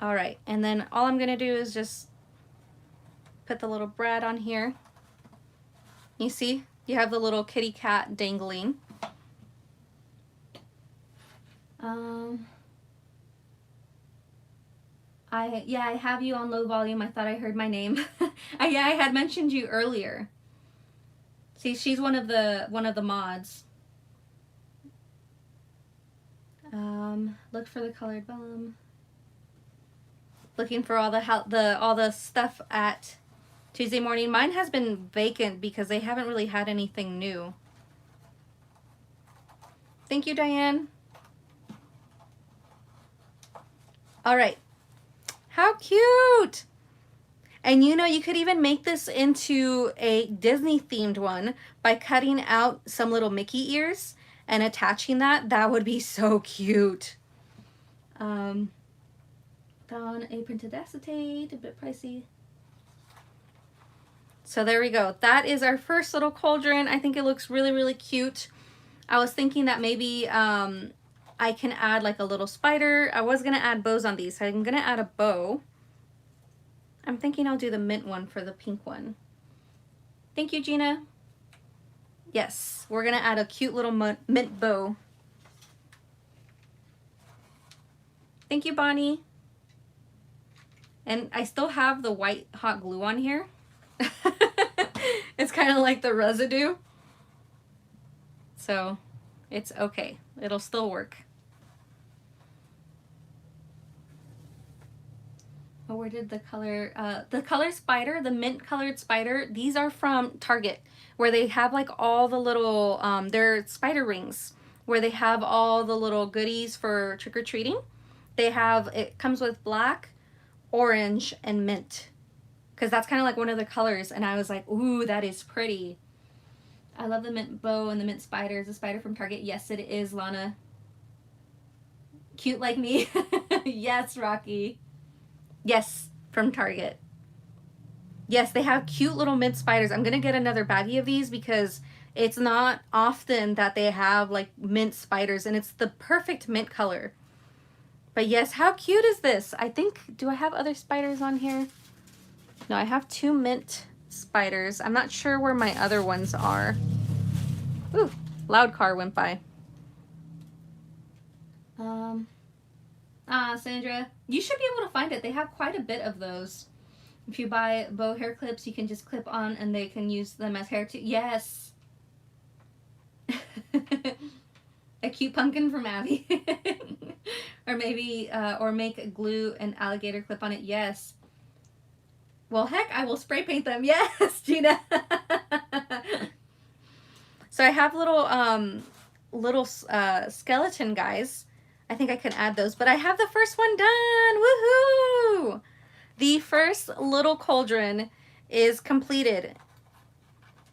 All right, and then all I'm gonna do is just put the little brad on here. You see, you have the little kitty cat dangling. I have you on low volume. I thought I heard my name. I had mentioned you earlier. See, she's one of the mods. Look for the colored bum. Looking for all the stuff at Tuesday morning. Mine has been vacant because they haven't really had anything new. Thank you, Diane. All right. How cute! And you know, you could even make this into a Disney themed one by cutting out some little Mickey ears and attaching that. That would be so cute. Found a printed acetate, a bit pricey. So there we go. That is our first little cauldron. I think it looks really, really cute. I was thinking that maybe I can add like a little spider. I was gonna add bows on these, so I'm gonna add a bow. I'm thinking I'll do the mint one for the pink one. Thank you, Gina. Yes, we're gonna add a cute little mint bow. Thank you, Bonnie. And I still have the white hot glue on here. It's kind kind of like the residue. So it's okay. It'll still work. Oh, where did the color spider, the mint colored spider, these are from Target, where they have like all the little, they're spider rings, where they have all the little goodies for trick-or-treating. They have, it comes with black, orange, and mint, because that's kind of like one of the colors, and I was like, ooh, that is pretty. I love the mint bow and the mint spider. Is a spider from Target? Yes, it is, Lana. Cute like me. Yes, Rocky. Yes, from Target. Yes, they have cute little mint spiders. I'm going to get another baggie of these because it's not often that they have like mint spiders, and it's the perfect mint color. But yes, how cute is this? I think, do I have other spiders on here? No, I have 2 mint spiders. I'm not sure where my other ones are. Ooh, loud car went by. Sandra, you should be able to find it. They have quite a bit of those. If you buy bow hair clips, you can just clip on and they can use them as hair too. Yes. A cute pumpkin from Abby. Or maybe, or make glue and alligator clip on it. Yes. Well, heck, I will spray paint them. Yes, Gina. So I have little skeleton guys. I think I can add those, but I have the first one done. Woohoo! The first little cauldron is completed.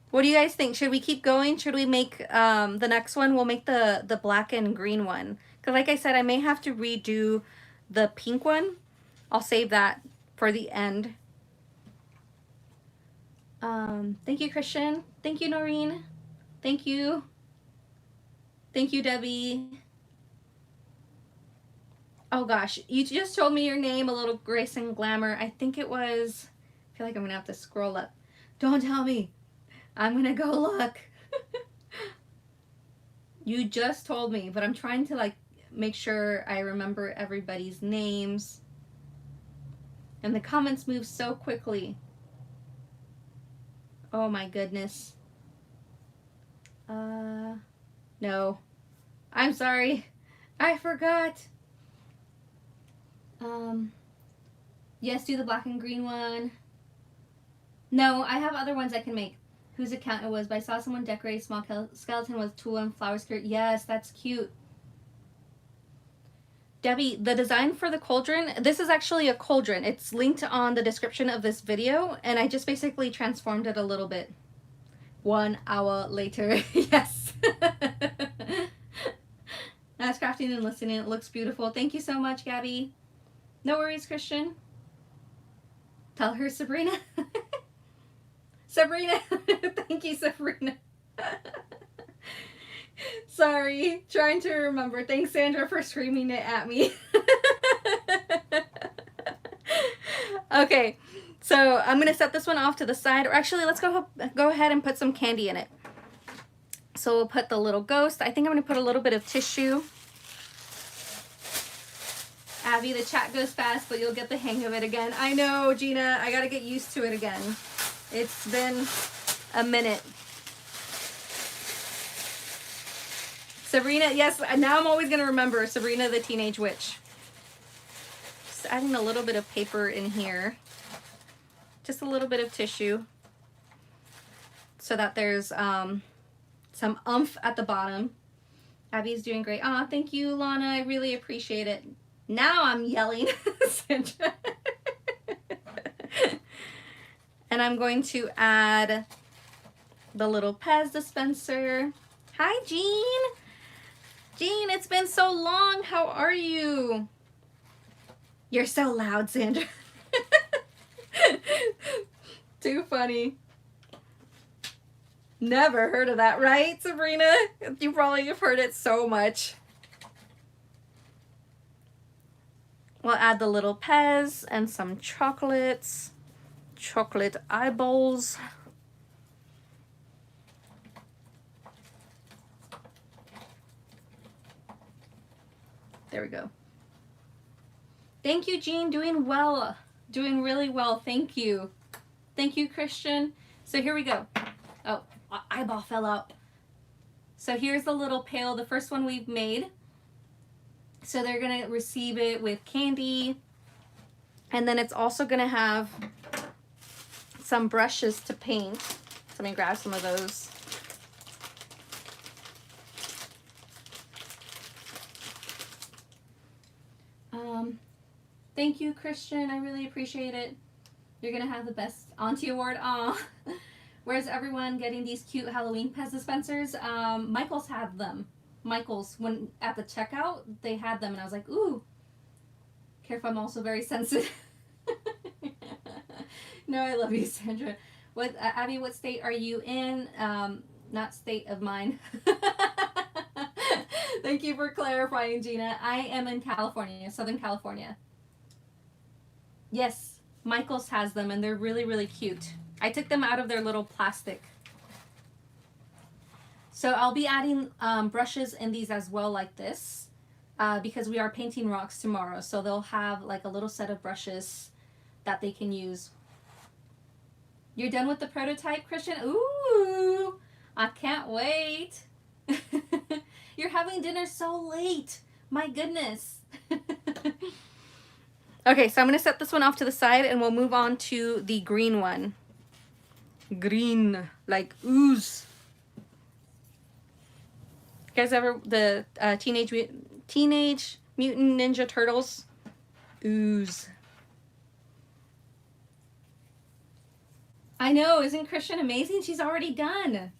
What do you guys think? Should we keep going? Should we make the next one? We'll make the black and green one. Because like I said, I may have to redo the pink one. I'll save that for the end. Thank you, Christian. Thank you, Noreen. Thank you. Thank you, Debbie. Oh gosh, you just told me your name, a little Grace and Glamour. I think it was, I feel like I'm gonna have to scroll up. Don't tell me. I'm gonna go look. You just told me, but I'm trying to like make sure I remember everybody's names. And the comments move so quickly. Oh my goodness. No. I'm sorry. I forgot. Yes, do the black and green one. No, I have other ones I can make. Whose account it was, but I saw someone decorate a small skeleton with tulle and flower skirt. Yes, that's cute. Debbie, the design for the cauldron, this is actually a cauldron. It's linked on the description of this video, and I just basically transformed it a little bit. 1 hour later. Yes. I was crafting and listening. It looks beautiful. Thank you so much, Gabby. No worries, Christian. Tell her, Sabrina. Sabrina. Thank you, Sabrina. Sorry. Trying to remember. Thanks, Sandra, for screaming it at me. Okay. So I'm going to set this one off to the side. Or actually, let's go ahead and put some candy in it. So we'll put the little ghost. I think I'm going to put a little bit of tissue. Abby, the chat goes fast, but you'll get the hang of it again. I know, Gina. I got to get used to it again. It's been a minute. Sabrina, yes, now I'm always going to remember Sabrina the Teenage Witch. Just adding a little bit of paper in here. Just a little bit of tissue. So that there's some oomph at the bottom. Abby's doing great. Aw, thank you, Lana. I really appreciate it. Now I'm yelling. Sandra. And I'm going to add the little Pez dispenser. Hi, Jean. Jean, it's been so long. How are you? You're so loud, Sandra. Too funny. Never heard of that, right, Sabrina? You probably have heard it so much. We'll add the little Pez and some chocolates. Chocolate eyeballs. There we go. Thank you, Jean. Doing well. Doing really well. Thank you. Thank you, Christian. So here we go. Oh, eyeball fell out. So here's the little pail, the first one we've made. So they're gonna receive it with candy. And then it's also gonna have some brushes to paint. So let me grab some of those. Thank you, Christian. I really appreciate it. You're gonna have the best auntie award. Aw. Where's everyone getting these cute Halloween Pez dispensers? Michael's had them. Michael's, when at the checkout, they had them, and I was like, ooh. Careful, I'm also very sensitive. No, I love you, Sandra. What, Abby, what state are you in? Not state of mind. Thank you for clarifying, Gina. I am in California, Southern California. Yes, Michael's has them, and they're really, really cute. I took them out of their little plastic. So I'll be adding brushes in these as well, like this, because we are painting rocks tomorrow. So they'll have like a little set of brushes that they can use. You're done with the prototype, Christian? Ooh, I can't wait. You're having dinner so late. My goodness. Okay, so I'm going to set this one off to the side, and we'll move on to the green one. Green, like ooze. You guys ever, the Teenage Mutant Ninja Turtles? Ooze. I know, isn't Christian amazing? She's already done.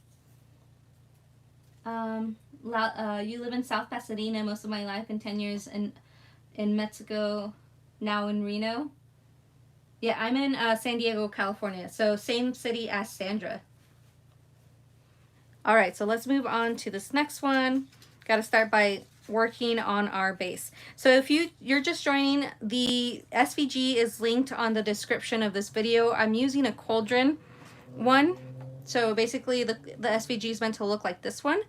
You live in South Pasadena most of my life, and 10 years in Mexico, now in Reno. Yeah, I'm in San Diego, California, so same city as Sandra. All right, so let's move on to this next one. Got to start by working on our base. So if you're just joining, the SVG is linked on the description of this video. I'm using a cauldron one. So basically the SVG is meant to look like this one,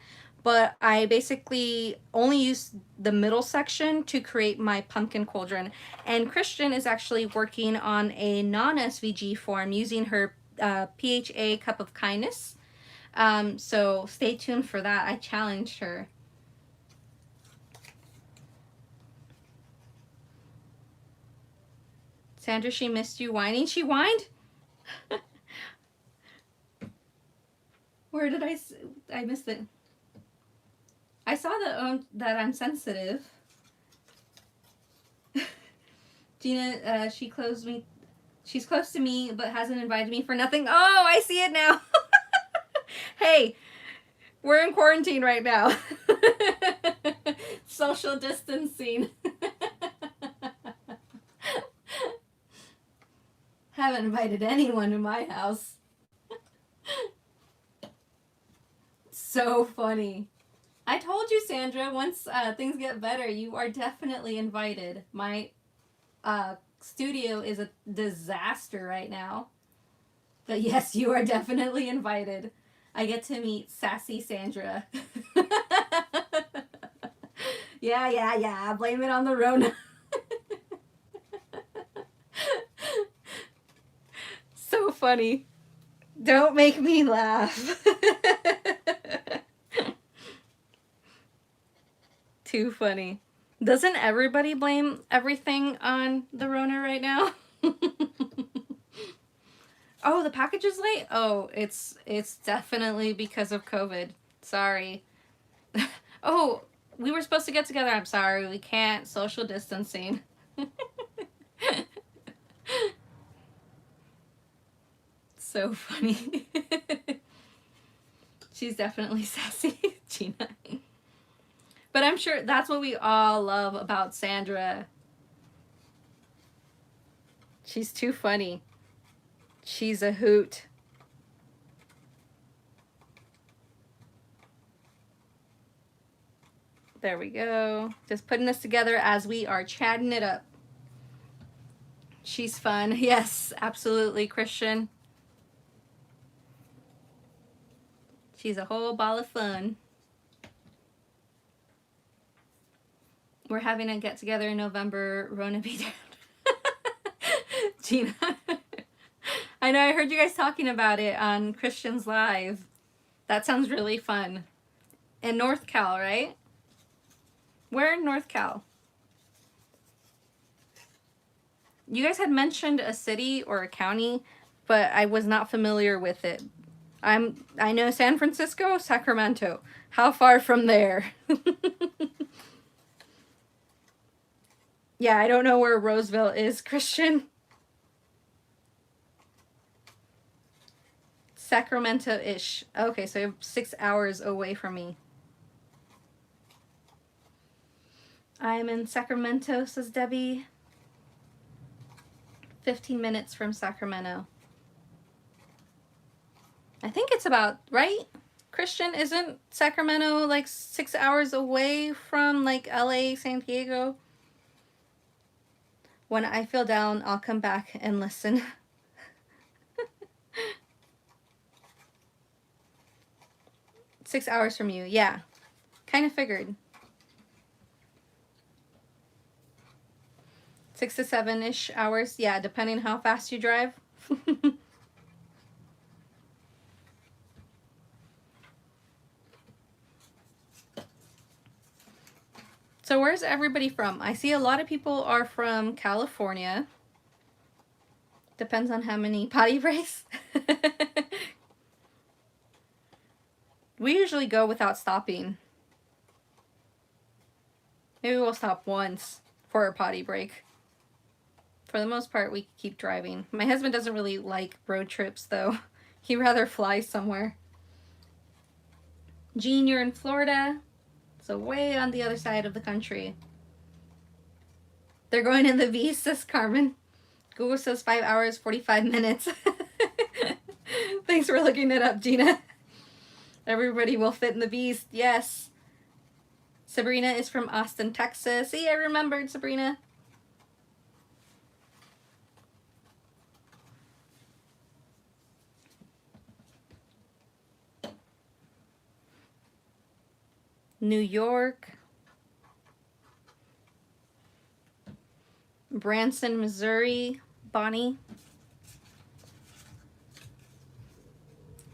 but I basically only use the middle section to create my pumpkin cauldron. And Christian is actually working on a non-SVG form using her PHA Cup of Kindness. So stay tuned for that. I challenged her. Sandra, she missed you whining. She whined? Where did I missed it. I saw that I'm sensitive. Gina, she's close to me, but hasn't invited me for nothing. Oh, I see it now. Hey, we're in quarantine right now. Social distancing. Haven't invited anyone to my house. So funny. I told you, Sandra, once things get better, you are definitely invited. My studio is a disaster right now. But yes, you are definitely invited. I get to meet sassy Sandra. Yeah. Blame it on the Rona. So funny. Don't make me laugh. Too funny. Doesn't everybody blame everything on the Rona right now? Oh, the package is late? Oh, it's definitely because of COVID. Sorry. Oh, we were supposed to get together. I'm sorry. We can't. Social distancing. So funny. She's definitely sassy, Gina. But I'm sure that's what we all love about Sandra. She's too funny. She's a hoot. There we go. Just putting this together as we are chatting it up. She's fun. Yes, absolutely, Christian. She's a whole ball of fun. We're having a get together in November. Rona be down. Gina. I know, I heard you guys talking about it on Christian's Live. That sounds really fun. In North Cal, right? Where in North Cal? You guys had mentioned a city or a county, but I was not familiar with it. I know San Francisco, Sacramento. How far from there? Yeah, I don't know where Roseville is, Christian. Sacramento-ish. Okay, so you're 6 hours away from me. I'm in Sacramento, says Debbie. 15 minutes from Sacramento. I think it's about, right? Christian, isn't Sacramento like 6 hours away from like LA, San Diego? When I feel down, I'll come back and listen. 6 hours from you, yeah. Kind of figured. 6 to 7-ish hours, yeah, depending how fast you drive. So where's everybody from? I see a lot of people are from California. Depends on how many potty breaks. We usually go without stopping. Maybe we'll stop once for a potty break. For the most part, we keep driving. My husband doesn't really like road trips, though. He'd rather fly somewhere. Jean, you're in Florida. So way on the other side of the country. They're going in the V, says Carmen. Google says 5 hours, 45 minutes. Thanks for looking it up, Gina. Everybody will fit in the beast, yes. Sabrina is from Austin, Texas. See, I remembered Sabrina. New York. Branson, Missouri. Bonnie.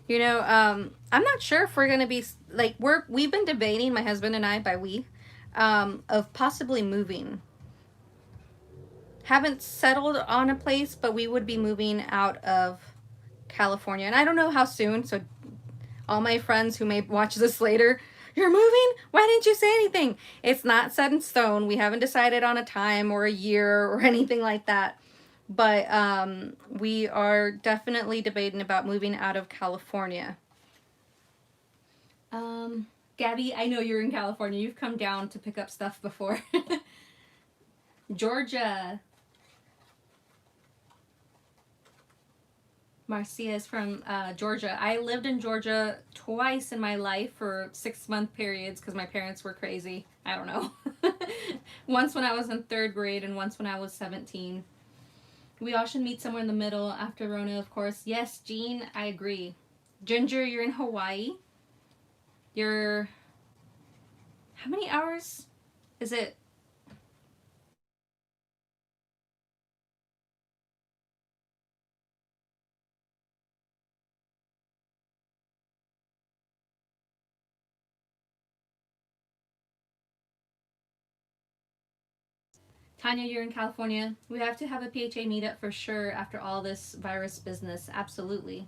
You know, I'm not sure if we're gonna be like we've been debating, my husband and I, by we, of possibly moving. Haven't settled on a place, but we would be moving out of California, and I don't know how soon. So, all my friends who may watch this later, you're moving? Why didn't you say anything? It's not set in stone. We haven't decided on a time or a year or anything like that. But we are definitely debating about moving out of California. Gabby, I know you're in California. You've come down to pick up stuff before. Georgia. Marcia is from Georgia. I lived in Georgia twice in my life for 6-month periods because my parents were crazy. I don't know. Once when I was in 3rd grade and once when I was 17. We all should meet somewhere in the middle after Rona, of course. Yes, Jean, I agree. Ginger, you're in Hawaii. You're... How many hours? Is it... Tanya, you're in California. We have to have a PHA meetup for sure after all this virus business. Absolutely.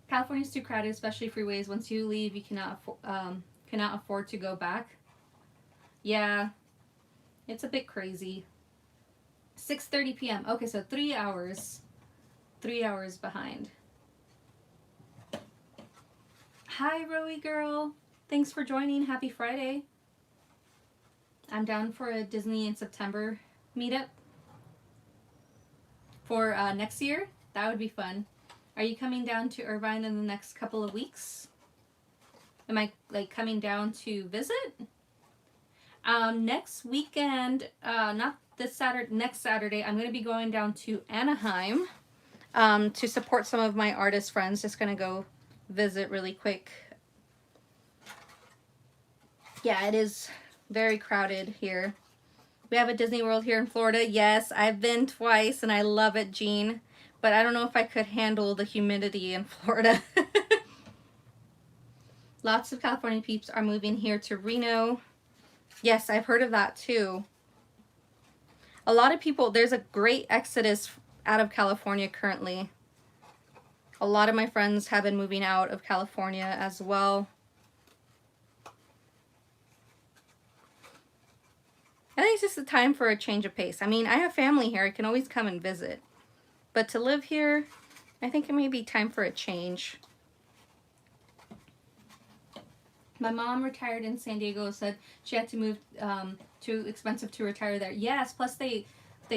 California's too crowded, especially freeways. Once you leave, you cannot afford to go back. Yeah, it's a bit crazy. 6:30 p.m. Okay, so 3 hours. 3 hours behind. Hi, Rowie girl. Thanks for joining. Happy Friday. I'm down for a Disney in September meetup for next year. That would be fun. Are you coming down to Irvine in the next couple of weeks? Am I like coming down to visit? Next weekend, not this Saturday, next Saturday, I'm going to be going down to Anaheim to support some of my artist friends. Just going to go visit really quick. Yeah, it is very crowded here. We have a Disney World here in Florida. Yes, I've been twice and I love it, Jean. but I don't know if I could handle the humidity in Florida. Lots of California peeps are moving here to Reno. Yes, I've heard of that too. A lot of people, there's a great exodus out of California currently. A lot of my friends have been moving out of California as well. I think it's just a time for a change of pace. I mean, I have family here. I can always come and visit. But to live here, I think it may be time for a change. My mom retired in San Diego, said she had to move, too expensive to retire there. Yes, plus they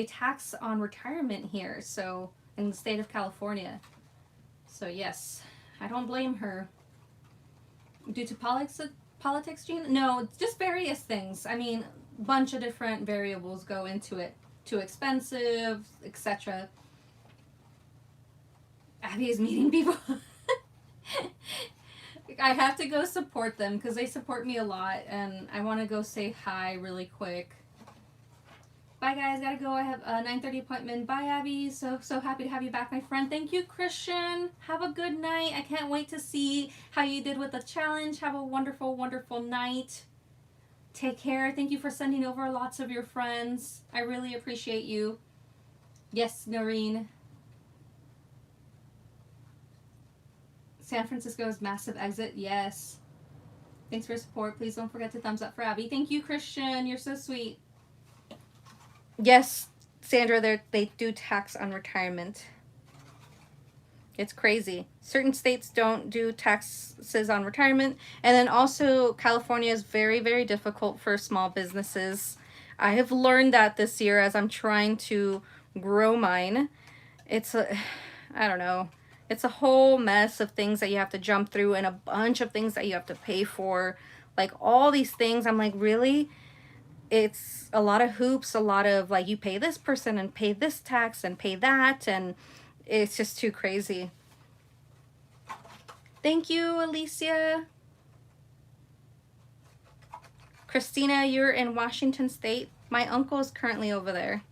tax on retirement here, so in the state of California. So yes, I don't blame her. Due to politics, Gene? No, it's just various things. I mean, a bunch of different variables go into it. Too expensive, etc. Abby is meeting people. I have to go support them because they support me a lot, and I want to go say hi really quick. Bye guys, gotta go. I have a 9:30 appointment. Bye Abby. So happy to have you back, my friend. Thank you, Christian. Have a good night. I can't wait to see how you did with the challenge. Have a wonderful, wonderful night. Take care. Thank you for sending over lots of your friends. I really appreciate you. Yes, Noreen. San Francisco's massive exit. Yes. Thanks for your support. Please don't forget to thumbs up for Abby. Thank you, Christian. You're so sweet. Yes, Sandra, they do tax on retirement. It's crazy. Certain states don't do taxes on retirement. And then also California is very, very difficult for small businesses. I have learned that this year as I'm trying to grow mine. I don't know. It's a whole mess of things that you have to jump through and a bunch of things that you have to pay for. Like all these things, I'm like, really? It's a lot of hoops, a lot of like, you pay this person and pay this tax and pay that, and it's just too crazy. Thank you, Alicia. Christina, you're in Washington State. My uncle is currently over there.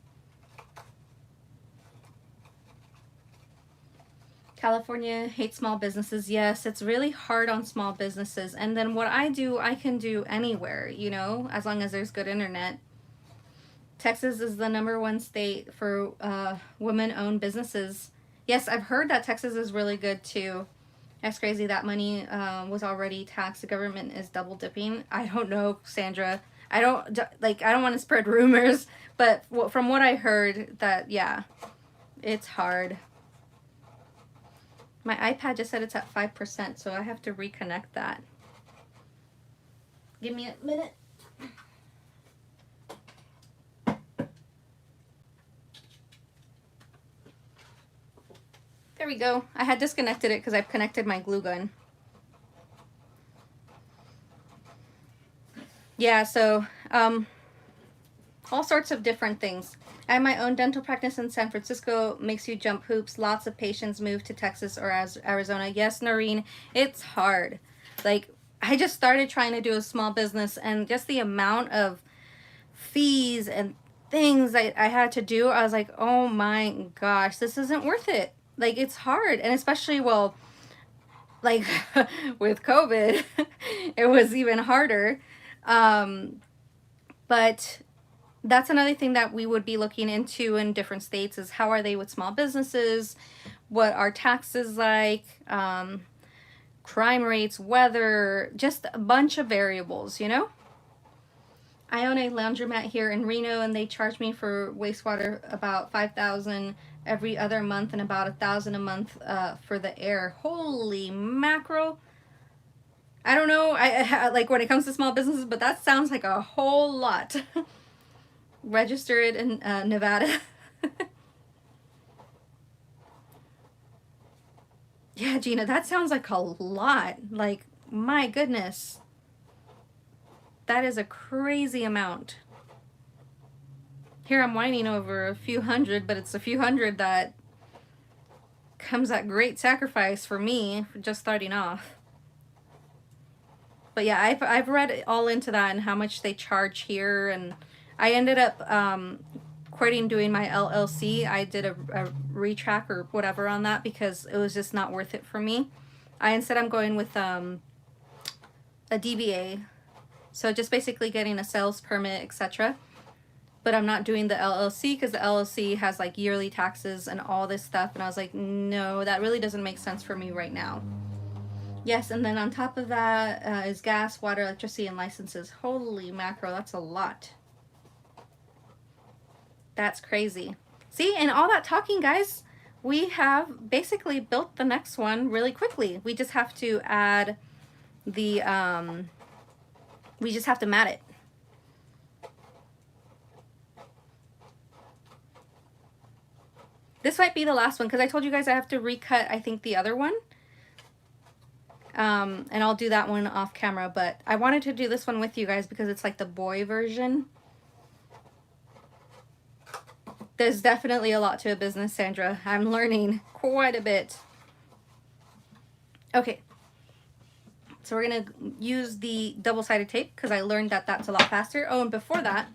California hates small businesses. Yes, it's really hard on small businesses. And then what I do, I can do anywhere, you know, as long as there's good internet. Texas is the #1 state for women-owned businesses. Yes, I've heard that Texas is really good too. That's crazy. That money was already taxed. The government is double dipping. I don't know, Sandra. I don't want to spread rumors, but from what I heard, that yeah, it's hard. My iPad just said it's at 5%, so I have to reconnect that. Give me a minute. There we go. I had disconnected it because I've connected my glue gun. Yeah, so all sorts of different things. I have my own dental practice in San Francisco. Makes you jump hoops. Lots of patients move to Texas or Arizona. Yes, Noreen, it's hard. Like, I just started trying to do a small business, and just the amount of fees and things that I had to do, I was like, oh my gosh, this isn't worth it. Like, it's hard. And especially, well, like with COVID, it was even harder. But that's another thing that we would be looking into in different states is how are they with small businesses, what are taxes like, crime rates, weather, just a bunch of variables, you know? I own a laundromat here in Reno, and they charge me for wastewater about $5,000 every other month and about $1,000 a month for the air. Holy mackerel. I don't know, I like when it comes to small businesses, but that sounds like a whole lot. Registered in Nevada. Yeah, Gina, that sounds like a lot. Like, my goodness. That is a crazy amount. Here I'm whining over a few hundred, but it's a few hundred that comes at great sacrifice for me for just starting off. But yeah, I've read all into that and how much they charge here, and I ended up quitting doing my LLC. I did a retrack or whatever on that because it was just not worth it for me. Instead I'm going with a DBA, so just basically getting a sales permit, etc. But I'm not doing the LLC because the LLC has like yearly taxes and all this stuff, and I was like, no, that really doesn't make sense for me right now. Yes, and then on top of that is gas, water, electricity, and licenses. Holy mackerel, that's a lot. That's crazy. See, and all that talking, guys, we have basically built the next one really quickly. We just have to add the, we just have to mat it. This might be the last one because I told you guys I have to recut, I think, the other one. And I'll do that one off camera, but I wanted to do this one with you guys because it's like the boy version. There's definitely a lot to a business, Sandra. I'm learning quite a bit. Okay. So we're going to use the double-sided tape because I learned that that's a lot faster. Oh, and before that,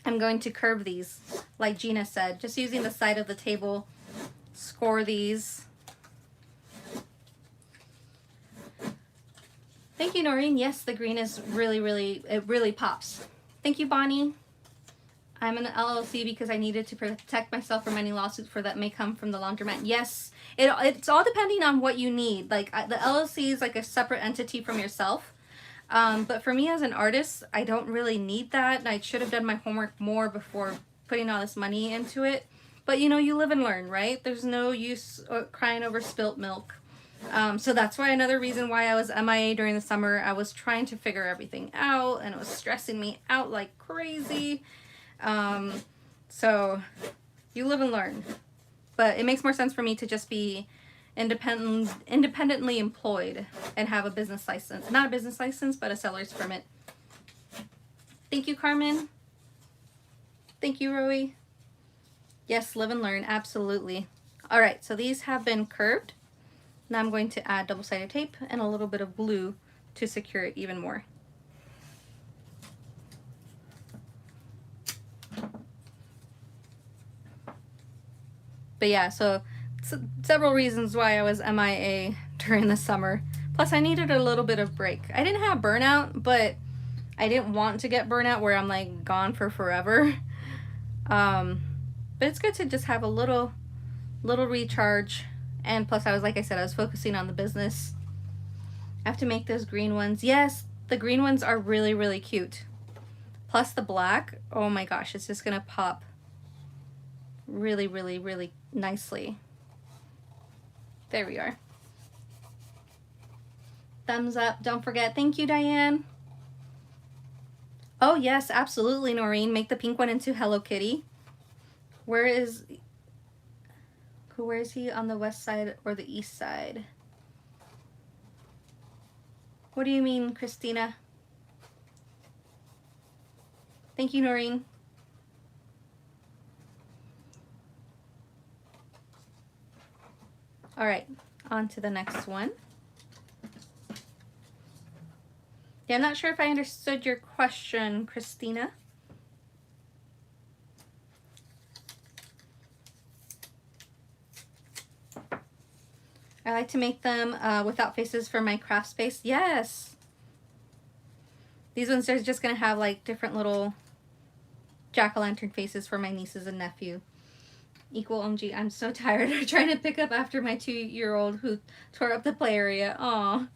I'm going to curve these, like Gina said. Just using the side of the table, score these. Thank you, Noreen. Yes, the green is really, it really pops. Thank you, Bonnie. I'm in an LLC because I needed to protect myself from any lawsuits that may come from the laundromat. Yes, it's all depending on what you need. Like the LLC is like a separate entity from yourself. But for me as an artist, I don't really need that. And I should have done my homework more before putting all this money into it. But you know, you live and learn, right? There's no use crying over spilt milk. So that's why another reason why I was MIA during the summer. I was trying to figure everything out and it was stressing me out like crazy. So you live and learn, but it makes more sense for me to just be independently employed and have a business license. Not a business license, but a seller's permit. Thank you, Carmen. Thank you, Rowie. Yes, live and learn. Absolutely. All right. So these have been curved. Now I'm going to add double-sided tape and a little bit of glue to secure it even more. But yeah, so several reasons why I was MIA during the summer. Plus I needed a little bit of break. I didn't have burnout, but I didn't want to get burnout where I'm like gone for forever. But it's good to just have a little recharge. And plus I was, like I said, I was focusing on the business. I have to make those green ones. Yes, the green ones are really cute. Plus the black, oh my gosh, it's just gonna pop really nicely. There we are. Thumbs up. Don't forget. Thank you, Diane. Oh yes, absolutely, Noreen. Make the pink one into Hello Kitty. Where is he, on the west side or the east side? What do you mean, Christina? Thank you, Noreen. All right, on to the next one. Yeah, I'm not sure if I understood your question, Christina. I like to make them without faces for my craft space. Yes. These ones are just going to have like different little jack-o'-lantern faces for my nieces and nephew. Equal OMG. I'm so tired of trying to pick up after my 2-year-old who tore up the play area. Aw.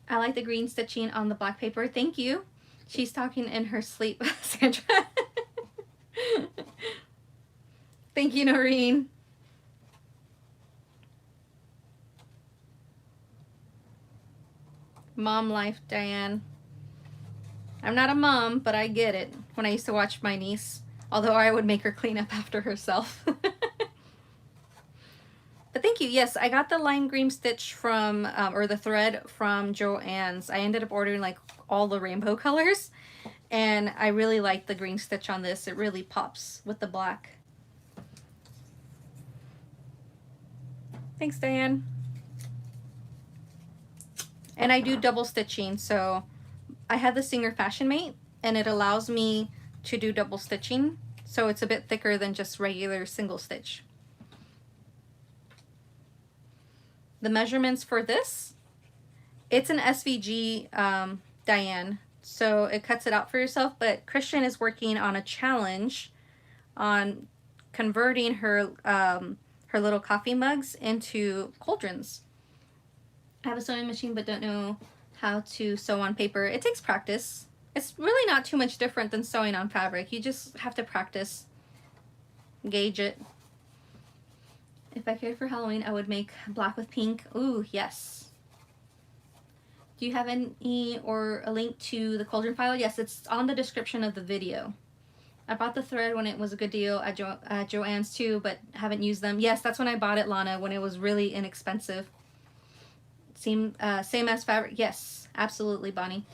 I like the green stitching on the black paper. Thank you. She's talking in her sleep, Sandra. Thank you, Noreen. Mom life, Diane. I'm not a mom, but I get it. When I used to watch my niece, although I would make her clean up after herself. But thank you. Yes, I got the lime green stitch from, or the thread from Joann's. I ended up ordering like all the rainbow colors, and I really like the green stitch on this. It really pops with the black. Thanks, Diane. And I do double stitching, so I have the Singer Fashion Mate, and it allows me to do double stitching, so it's a bit thicker than just regular single stitch. The measurements for this, it's an SVG Diane, so it cuts it out for yourself, but Christian is working on a challenge on converting her her little coffee mugs into cauldrons. I have a sewing machine but don't know how to sew on paper. It takes practice. It's really not too much different than sewing on fabric. You just have to practice, gauge it. If I cared for Halloween, I would make black with pink. Ooh, yes. Do you have any or a link to the cauldron file? Yes, it's on the description of the video. I bought the thread when it was a good deal at Joann's too, but haven't used them. Yes, that's when I bought it, Lana, when it was really inexpensive. Same as fabric. Yes, absolutely, Bonnie.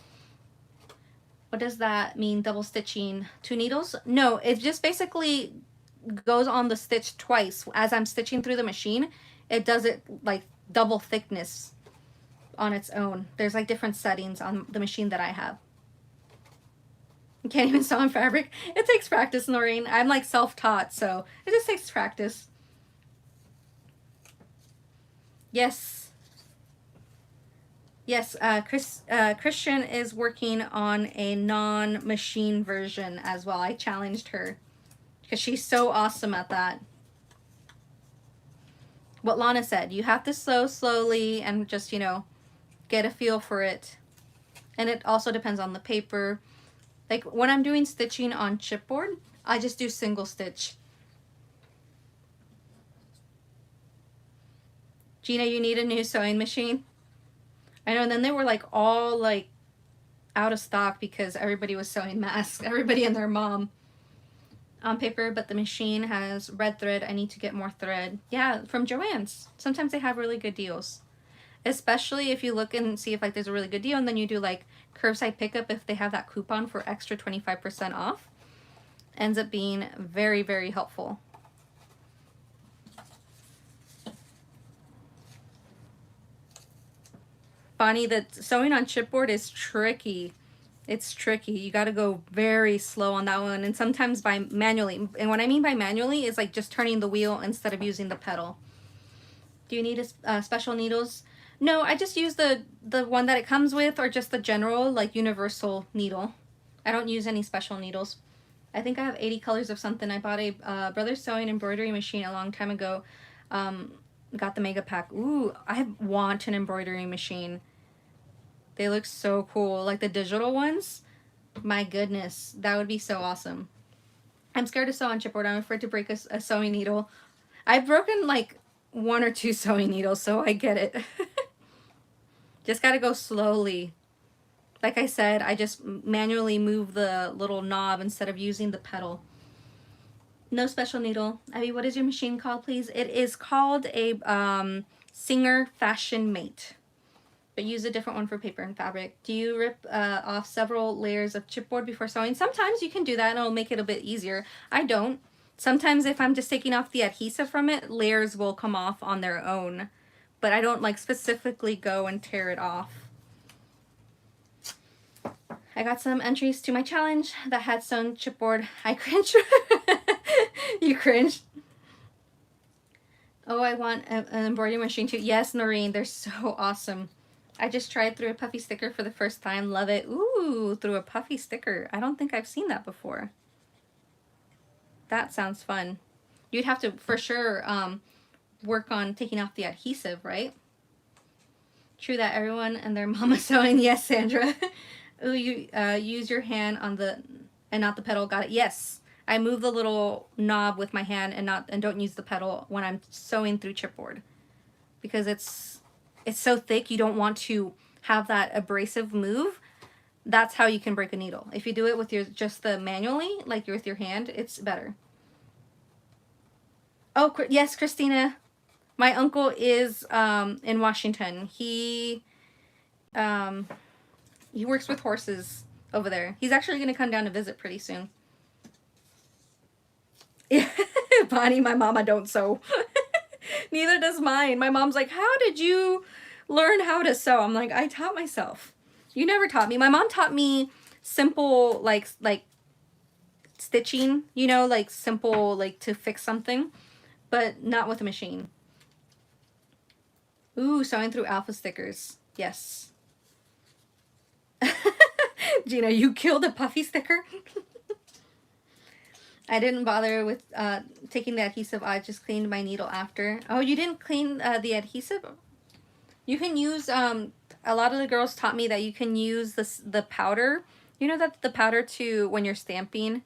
What does that mean, double stitching 2 needles? No, it just basically goes on the stitch twice. As I'm stitching through the machine, it does it like double thickness on its own. There's like different settings on the machine that I have. You can't even sew on fabric. It takes practice, Noreen. I'm like self-taught, so it just takes practice. Yes. Yes, Christian is working on a non-machine version as well. I challenged her because she's so awesome at that. What Lana said, you have to sew slowly and just, you know, get a feel for it. And it also depends on the paper. Like when I'm doing stitching on chipboard, I just do single stitch. Gina, you need a new sewing machine? I know, and then they were like all like out of stock because everybody was sewing masks, everybody and their mom on paper, but the machine has red thread. I need to get more thread. Yeah, from Joann's. Sometimes they have really good deals. Especially if you look and see if like there's a really good deal and then you do like curbside pickup if they have that coupon for extra 25% off. Ends up being very, very helpful. Bonnie, the sewing on chipboard is tricky. It's tricky. You got to go very slow on that one, and sometimes by manually. And what I mean by manually is like just turning the wheel instead of using the pedal. Do you need special needles? No, I just use the one that it comes with, or just the general like universal needle. I don't use any special needles. I think I have 80 colors of something. I bought a Brothers Sewing embroidery machine a long time ago. Got the mega pack. Ooh, I want an embroidery machine. They look so cool. Like the digital ones. My goodness, that would be so awesome. I'm scared to sew on chipboard. I'm afraid to break a sewing needle. I've broken like 1 or 2 sewing needles, so I get it. Just gotta go slowly. Like I said, I just manually move the little knob instead of using the pedal. No special needle. Abby, what is your machine called, please? It is called a Singer Fashion Mate. But use a different one for paper and fabric. Do you rip off several layers of chipboard before sewing? Sometimes you can do that and it'll make it a bit easier. I don't. Sometimes if I'm just taking off the adhesive from it, layers will come off on their own. But I don't like specifically go and tear it off. I got some entries to my challenge that had sewn chipboard. I cringed. You cringed. Oh, I want an embroidery machine too. Yes, Noreen, they're so awesome. I just tried through a puffy sticker for the first time. Love it. Ooh, through a puffy sticker. I don't think I've seen that before. That sounds fun. You'd have to, for sure, work on taking off the adhesive, right? True that, everyone and their mama sewing. Yes, Sandra. Ooh, you use your hand on the, and not the pedal. Got it. Yes. I move the little knob with my hand and don't use the pedal when I'm sewing through chipboard. Because it's so thick, you don't want to have that abrasive move. That's how you can break a needle. If you do it with just the manually, like with your hand, it's better. Oh, yes, Christina. My uncle is in Washington. He works with horses over there. He's actually going to come down to visit pretty soon. Bonnie, my mama don't sew. Neither does mine. My mom's like, how did you learn how to sew? I'm like, I taught myself. You never taught me. My mom taught me simple like stitching, you know, like simple like to fix something, but not with a machine. Ooh, sewing through alpha stickers. Yes. Gina, you killed a puffy sticker? I didn't bother with taking the adhesive. I just cleaned my needle after. Oh, you didn't clean the adhesive? You can use, a lot of the girls taught me that you can use the powder. You know that the powder to, when you're stamping,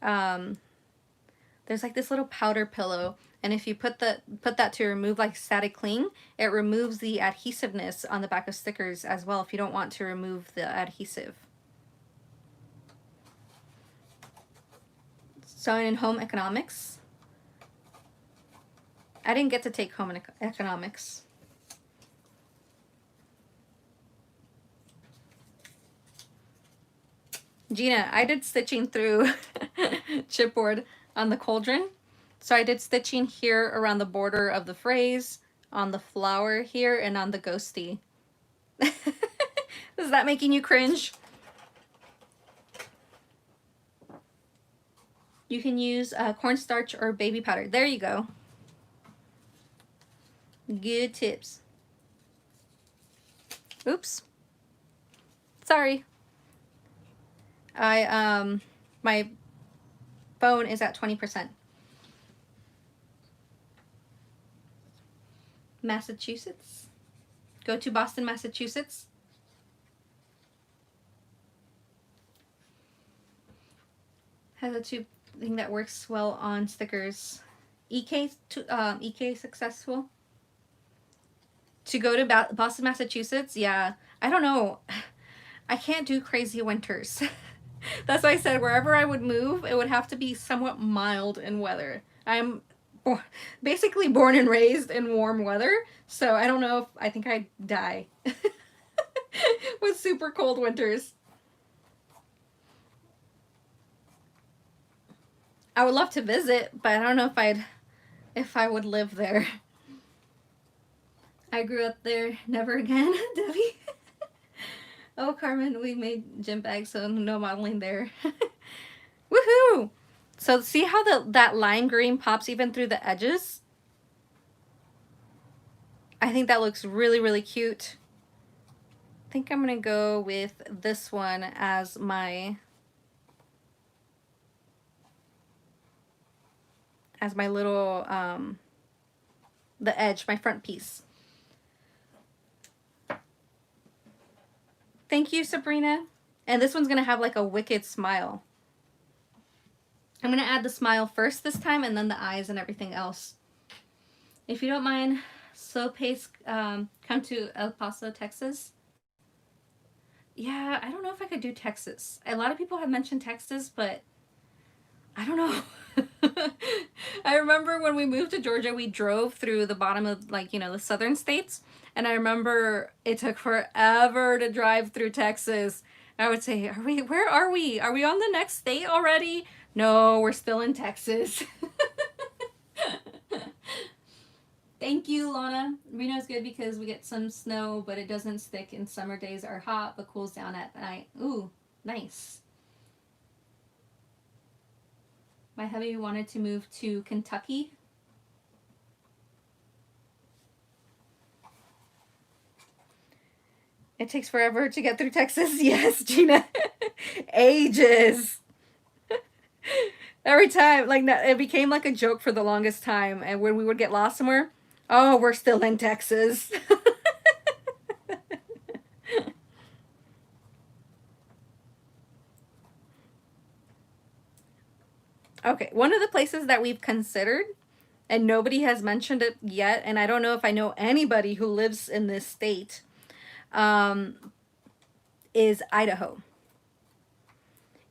there's like this little powder pillow. And if you put that to remove like static cling, it removes the adhesiveness on the back of stickers as well if you don't want to remove the adhesive. Sewing in home economics. I didn't get to take home economics. Gina, I did stitching through chipboard on the cauldron. So I did stitching here around the border of the phrase, on the flower here, and on the ghosty. Is that making you cringe? You can use cornstarch or baby powder. There you go. Good tips. Oops. Sorry. My phone is at 20%. Massachusetts. Go to Boston, Massachusetts. Has a tube thing that works well on stickers. EK successful. To go to Boston, Massachusetts, yeah. I don't know. I can't do crazy winters. That's why I said wherever I would move, it would have to be somewhat mild in weather. I'm basically born and raised in warm weather, so I don't know if I think I'd die with super cold winters. I would love to visit, but I don't know if I would live there. I grew up there, never again, Debbie. Oh, Carmen, we made gym bags, so no modeling there. Woohoo! So see how that lime green pops even through the edges? I think that looks really, really cute. I think I'm gonna go with this one as my little, the edge, my front piece. Thank you, Sabrina. And this one's gonna have like a wicked smile. I'm gonna add the smile first this time and then the eyes and everything else. If you don't mind, slow pace, come to El Paso, Texas. Yeah, I don't know if I could do Texas. A lot of people have mentioned Texas, but I don't know. I remember when we moved to Georgia, we drove through the bottom of, like, you know, the southern states. And I remember it took forever to drive through Texas. I would say, where are we? Are we on the next state already? No, we're still in Texas. Thank you, Lana. Reno's good because we get some snow, but it doesn't stick, and summer days are hot, but cools down at night. Ooh, nice. My hubby wanted to move to Kentucky. It takes forever to get through Texas. Yes, Gina. Ages. Every time, like, it became like a joke for the longest time. And when we would get lost somewhere, oh, we're still in Texas. Okay, one of the places that we've considered, and nobody has mentioned it yet, and I don't know if I know anybody who lives in this state, is Idaho.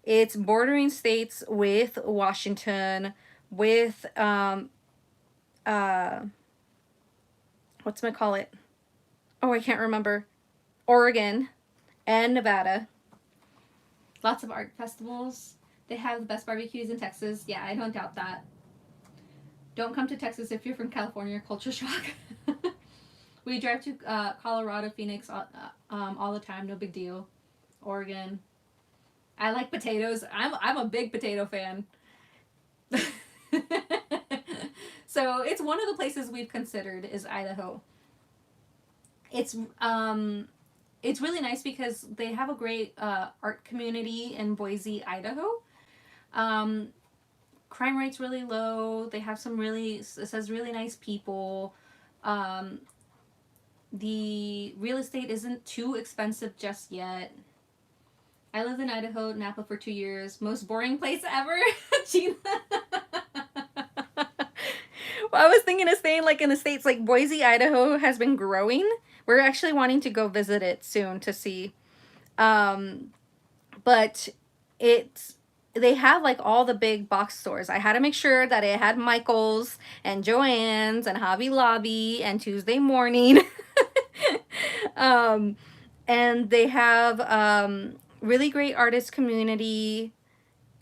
It's bordering states with Washington, with, whatchamacallit? Oh, I can't remember. Oregon and Nevada. Lots of art festivals. They have the best barbecues in Texas. Yeah, I don't doubt that. Don't come to Texas if you're from California. Culture shock. We drive to Colorado, Phoenix all the time. No big deal. Oregon. I like potatoes. I'm a big potato fan. So it's one of the places we've considered is Idaho. It's really nice because they have a great art community in Boise, Idaho. Um, Crime rate's really low. They have some really, it says really nice people. Um, the real estate isn't too expensive just yet. I lived in Idaho, Napa for 2 years. Most boring place ever. Gina. Well, I was thinking of staying like in the States, like Boise, Idaho has been growing. We're actually wanting to go visit it soon to see. But it's, they have like all the big box stores. I had to make sure that it had Michael's and Joann's and Hobby Lobby and Tuesday Morning. um, and they have really great artist community.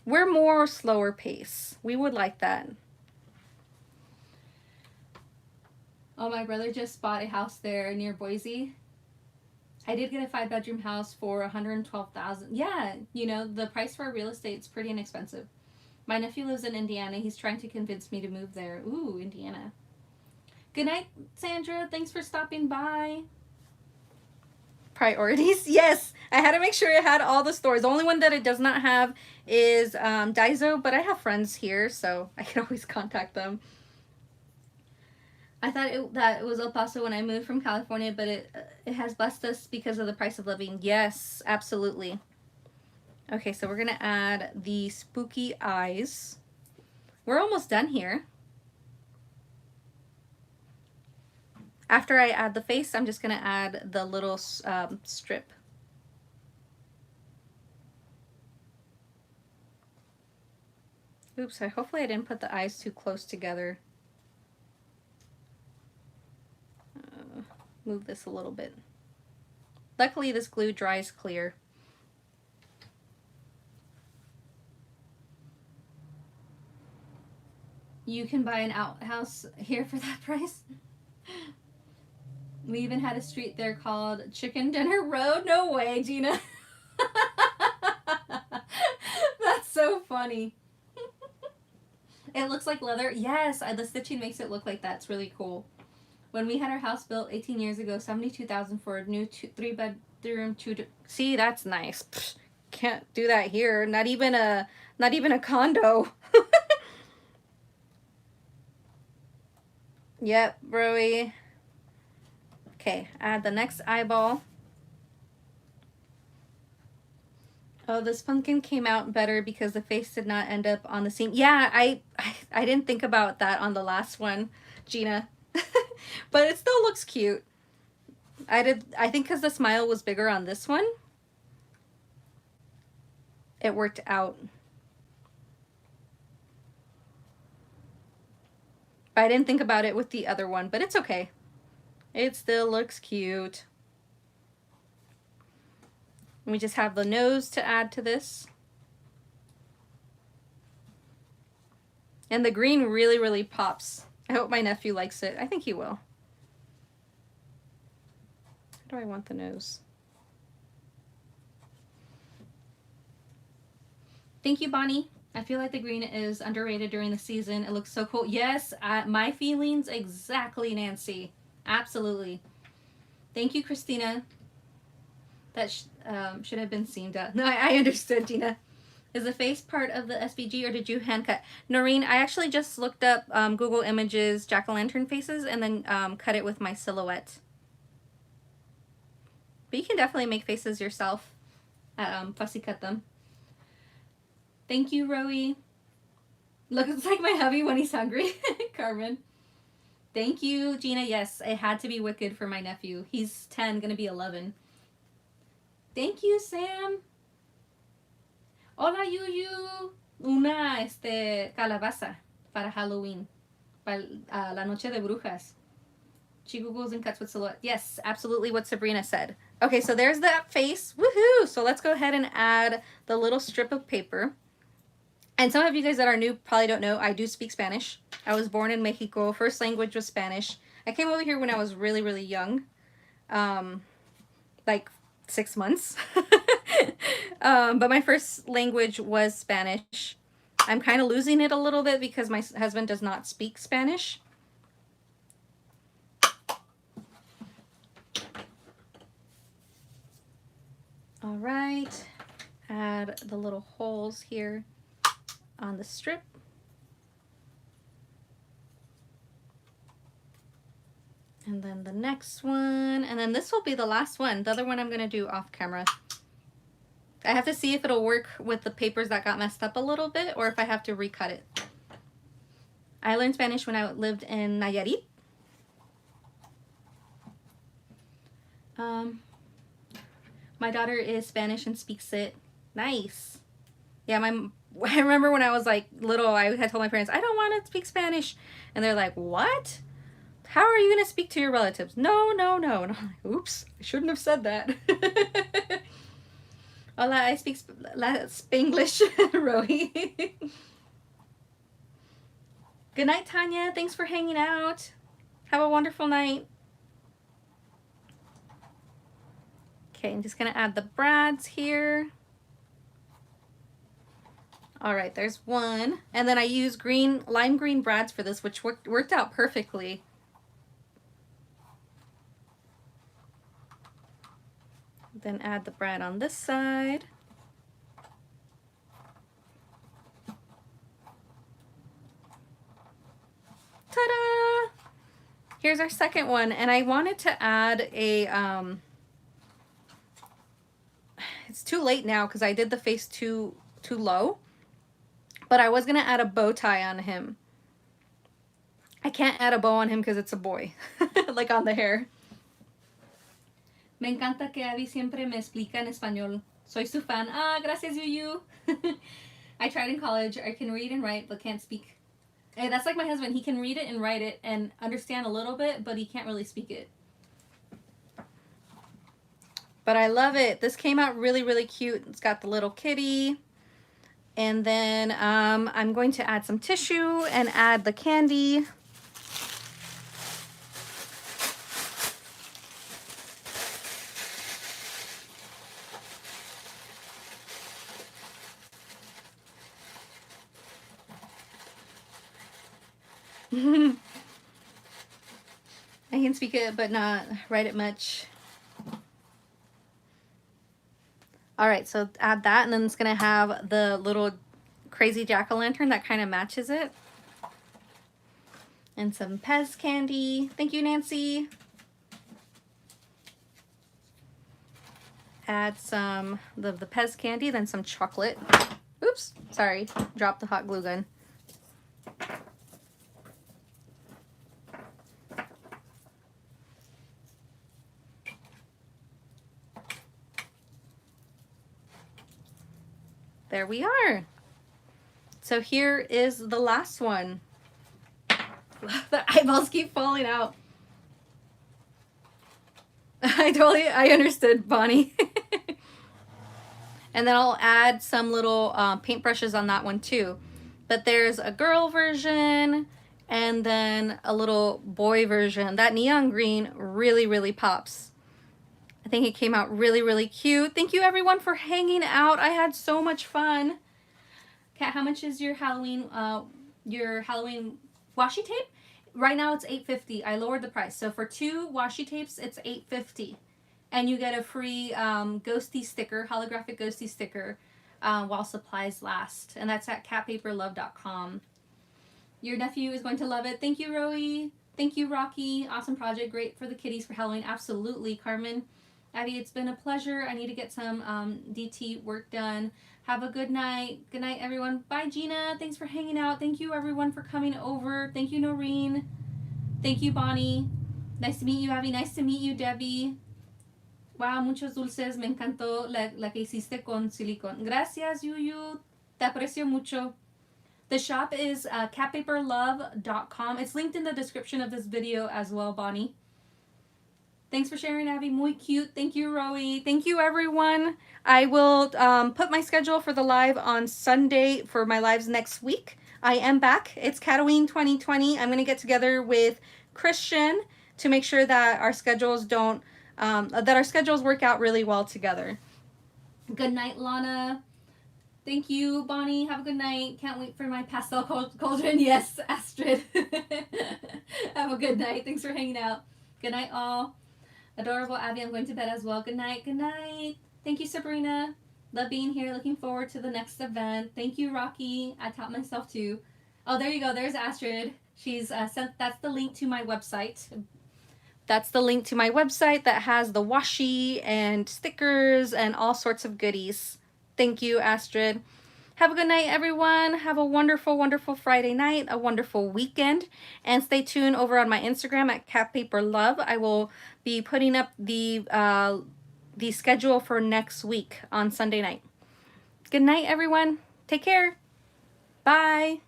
We're more slower pace. We would like that. Oh, my brother just bought a house there near Boise. I did get a 5-bedroom house for $112,000. Yeah, you know, the price for real estate's pretty inexpensive. My nephew lives in Indiana. He's trying to convince me to move there. Ooh, Indiana. Good night, Sandra. Thanks for stopping by. Priorities? Yes. I had to make sure it had all the stores. The only one that it does not have is Daiso, but I have friends here, so I can always contact them. I thought that it was El Paso when I moved from California, but it has blessed us because of the price of living. Yes, absolutely. Okay, so we're going to add the spooky eyes. We're almost done here. After I add the face, I'm just going to add the little strip. Oops, hopefully I didn't put the eyes too close together. Move this a little bit. Luckily, this glue dries clear. You can buy an outhouse here for that price. We even had a street there called Chicken Dinner Road. No way, Gina. That's so funny. It looks like leather. Yes, the stitching makes it look like that. It's really cool. When we had our house built 18 years ago, $72,000 for a new 3-bedroom, 2. See, that's nice. Pfft, can't do that here. Not even a condo. Yep, Broy. Okay, add the next eyeball. Oh, this pumpkin came out better because the face did not end up on the seam. Yeah, I didn't think about that on the last one, Gina. But it still looks cute. I think because the smile was bigger on this one, it worked out. But I didn't think about it with the other one, but it's okay. It still looks cute. We just have the nose to add to this. And the green really, really pops. I hope my nephew likes it. I think he will. How do I want the nose? Thank you, Bonnie. I feel like the green is underrated during the season. It looks so cool. Yes, my feelings exactly, Nancy. Absolutely. Thank you, Christina. That should have been seamed out. No, I understood, Gina. Is the face part of the SVG or did you hand cut? Noreen, I actually just looked up Google Images jack-o'-lantern faces and then cut it with my silhouette. But you can definitely make faces yourself. Fussy cut them. Thank you, Rowie. Looks like my hubby when he's hungry. Carmen. Thank you, Gina. Yes, it had to be Wicked for my nephew. He's 10, gonna be 11. Thank you, Sam. Hola, Yuyu. Una calabaza para Halloween. Para la noche de brujas. She Googles and cuts with silhouette. Yes, absolutely what Sabrina said. Okay, so there's that face. Woohoo! So let's go ahead and add the little strip of paper. And some of you guys that are new probably don't know, I do speak Spanish. I was born in Mexico. First language was Spanish. I came over here when I was really, really young. Like 6 months. But my first language was Spanish. I'm kind of losing it a little bit because my husband does not speak Spanish. All right, add the little holes here on the strip. And then the next one, and then this will be the last one. The other one I'm going to do off camera. I have to see if it'll work with the papers that got messed up a little bit or if I have to recut it. I learned Spanish when I lived in Nayarit. My daughter is Spanish and speaks it. Nice. Yeah, I remember when I was like little, I had told my parents, I don't want to speak Spanish. And they're like, what? How are you going to speak to your relatives? No, no, no. And I'm like, oops, I shouldn't have said that. Hola, I speak Spanglish, Rohi. Good night, Tanya. Thanks for hanging out. Have a wonderful night. Okay, I'm just going to add the brads here. All right, there's one. And then I use lime green brads for this, which worked out perfectly. Then add the brad on this side. Ta-da! Here's our second one, and I wanted to add a, it's too late now because I did the face too low, but I was gonna add a bow tie on him. I can't add a bow on him because it's a boy, like on the hair. Me encanta que Abby siempre me explica en español. Soy su fan. Ah, gracias, Yuyu. I tried in college. I can read and write, but can't speak. Hey, that's like my husband. He can read it and write it and understand a little bit, but he can't really speak it. But I love it. This came out really, really cute. It's got the little kitty. And then I'm going to add some tissue and add the candy. I can speak it, but not write it much. All right, so add that, and then it's gonna have the little crazy jack-o'-lantern that kind of matches it. And some Pez candy. Thank you, Nancy. Add some of the Pez candy, then some chocolate. Oops, sorry, dropped the hot glue gun. There we are. So here is the last one. The eyeballs keep falling out. I understood, Bonnie. And then I'll add some little paintbrushes on that one too. But there's a girl version and then a little boy version. That neon green really, really pops. I think it came out really, really cute. Thank you everyone for hanging out. I had so much fun. Kat, how much is your Halloween washi tape? Right now it's $8.50. I lowered the price. So for 2 washi tapes, it's $8.50. And you get a free ghosty sticker, holographic ghosty sticker, while supplies last. And that's at catpaperlove.com. Your nephew is going to love it. Thank you, Roey. Thank you, Rocky. Awesome project. Great for the kiddies for Halloween. Absolutely, Carmen. Abby, it's been a pleasure. I need to get some DT work done. Have a good night. Good night, everyone. Bye, Gina. Thanks for hanging out. Thank you, everyone, for coming over. Thank you, Noreen. Thank you, Bonnie. Nice to meet you, Abby. Nice to meet you, Debbie. Wow, muchos dulces. Me encantó la que hiciste con silicón. Gracias, Yuyu. Te aprecio mucho. The shop is catpaperlove.com. It's linked in the description of this video as well, Bonnie. Thanks for sharing, Abby. Muy cute. Thank you, Roey. Thank you, everyone. I will put my schedule for the live on Sunday for my lives next week. I am back. It's Cataween 2020. I'm going to get together with Christian to make sure that our schedules work out really well together. Good night, Lana. Thank you, Bonnie. Have a good night. Can't wait for my pastel cauldron. Yes, Astrid. Have a good night. Thanks for hanging out. Good night, all. Adorable Abby, I'm going to bed as well. Good night. Good night. Thank you, Sabrina. Love being here. Looking forward to the next event. Thank you, Rocky. I taught myself too. Oh, there you go. There's Astrid. She's sent. That's the link to my website. That's the link to my website that has the washi and stickers and all sorts of goodies. Thank you, Astrid. Have a good night, everyone. Have a wonderful, wonderful Friday night, a wonderful weekend. And stay tuned over on my Instagram at CatPaperLove. I will be putting up the schedule for next week on Sunday night. Good night, everyone. Take care. Bye.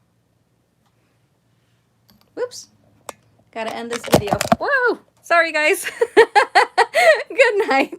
Whoops. Gotta end this video. Whoa! Sorry, guys. Good night.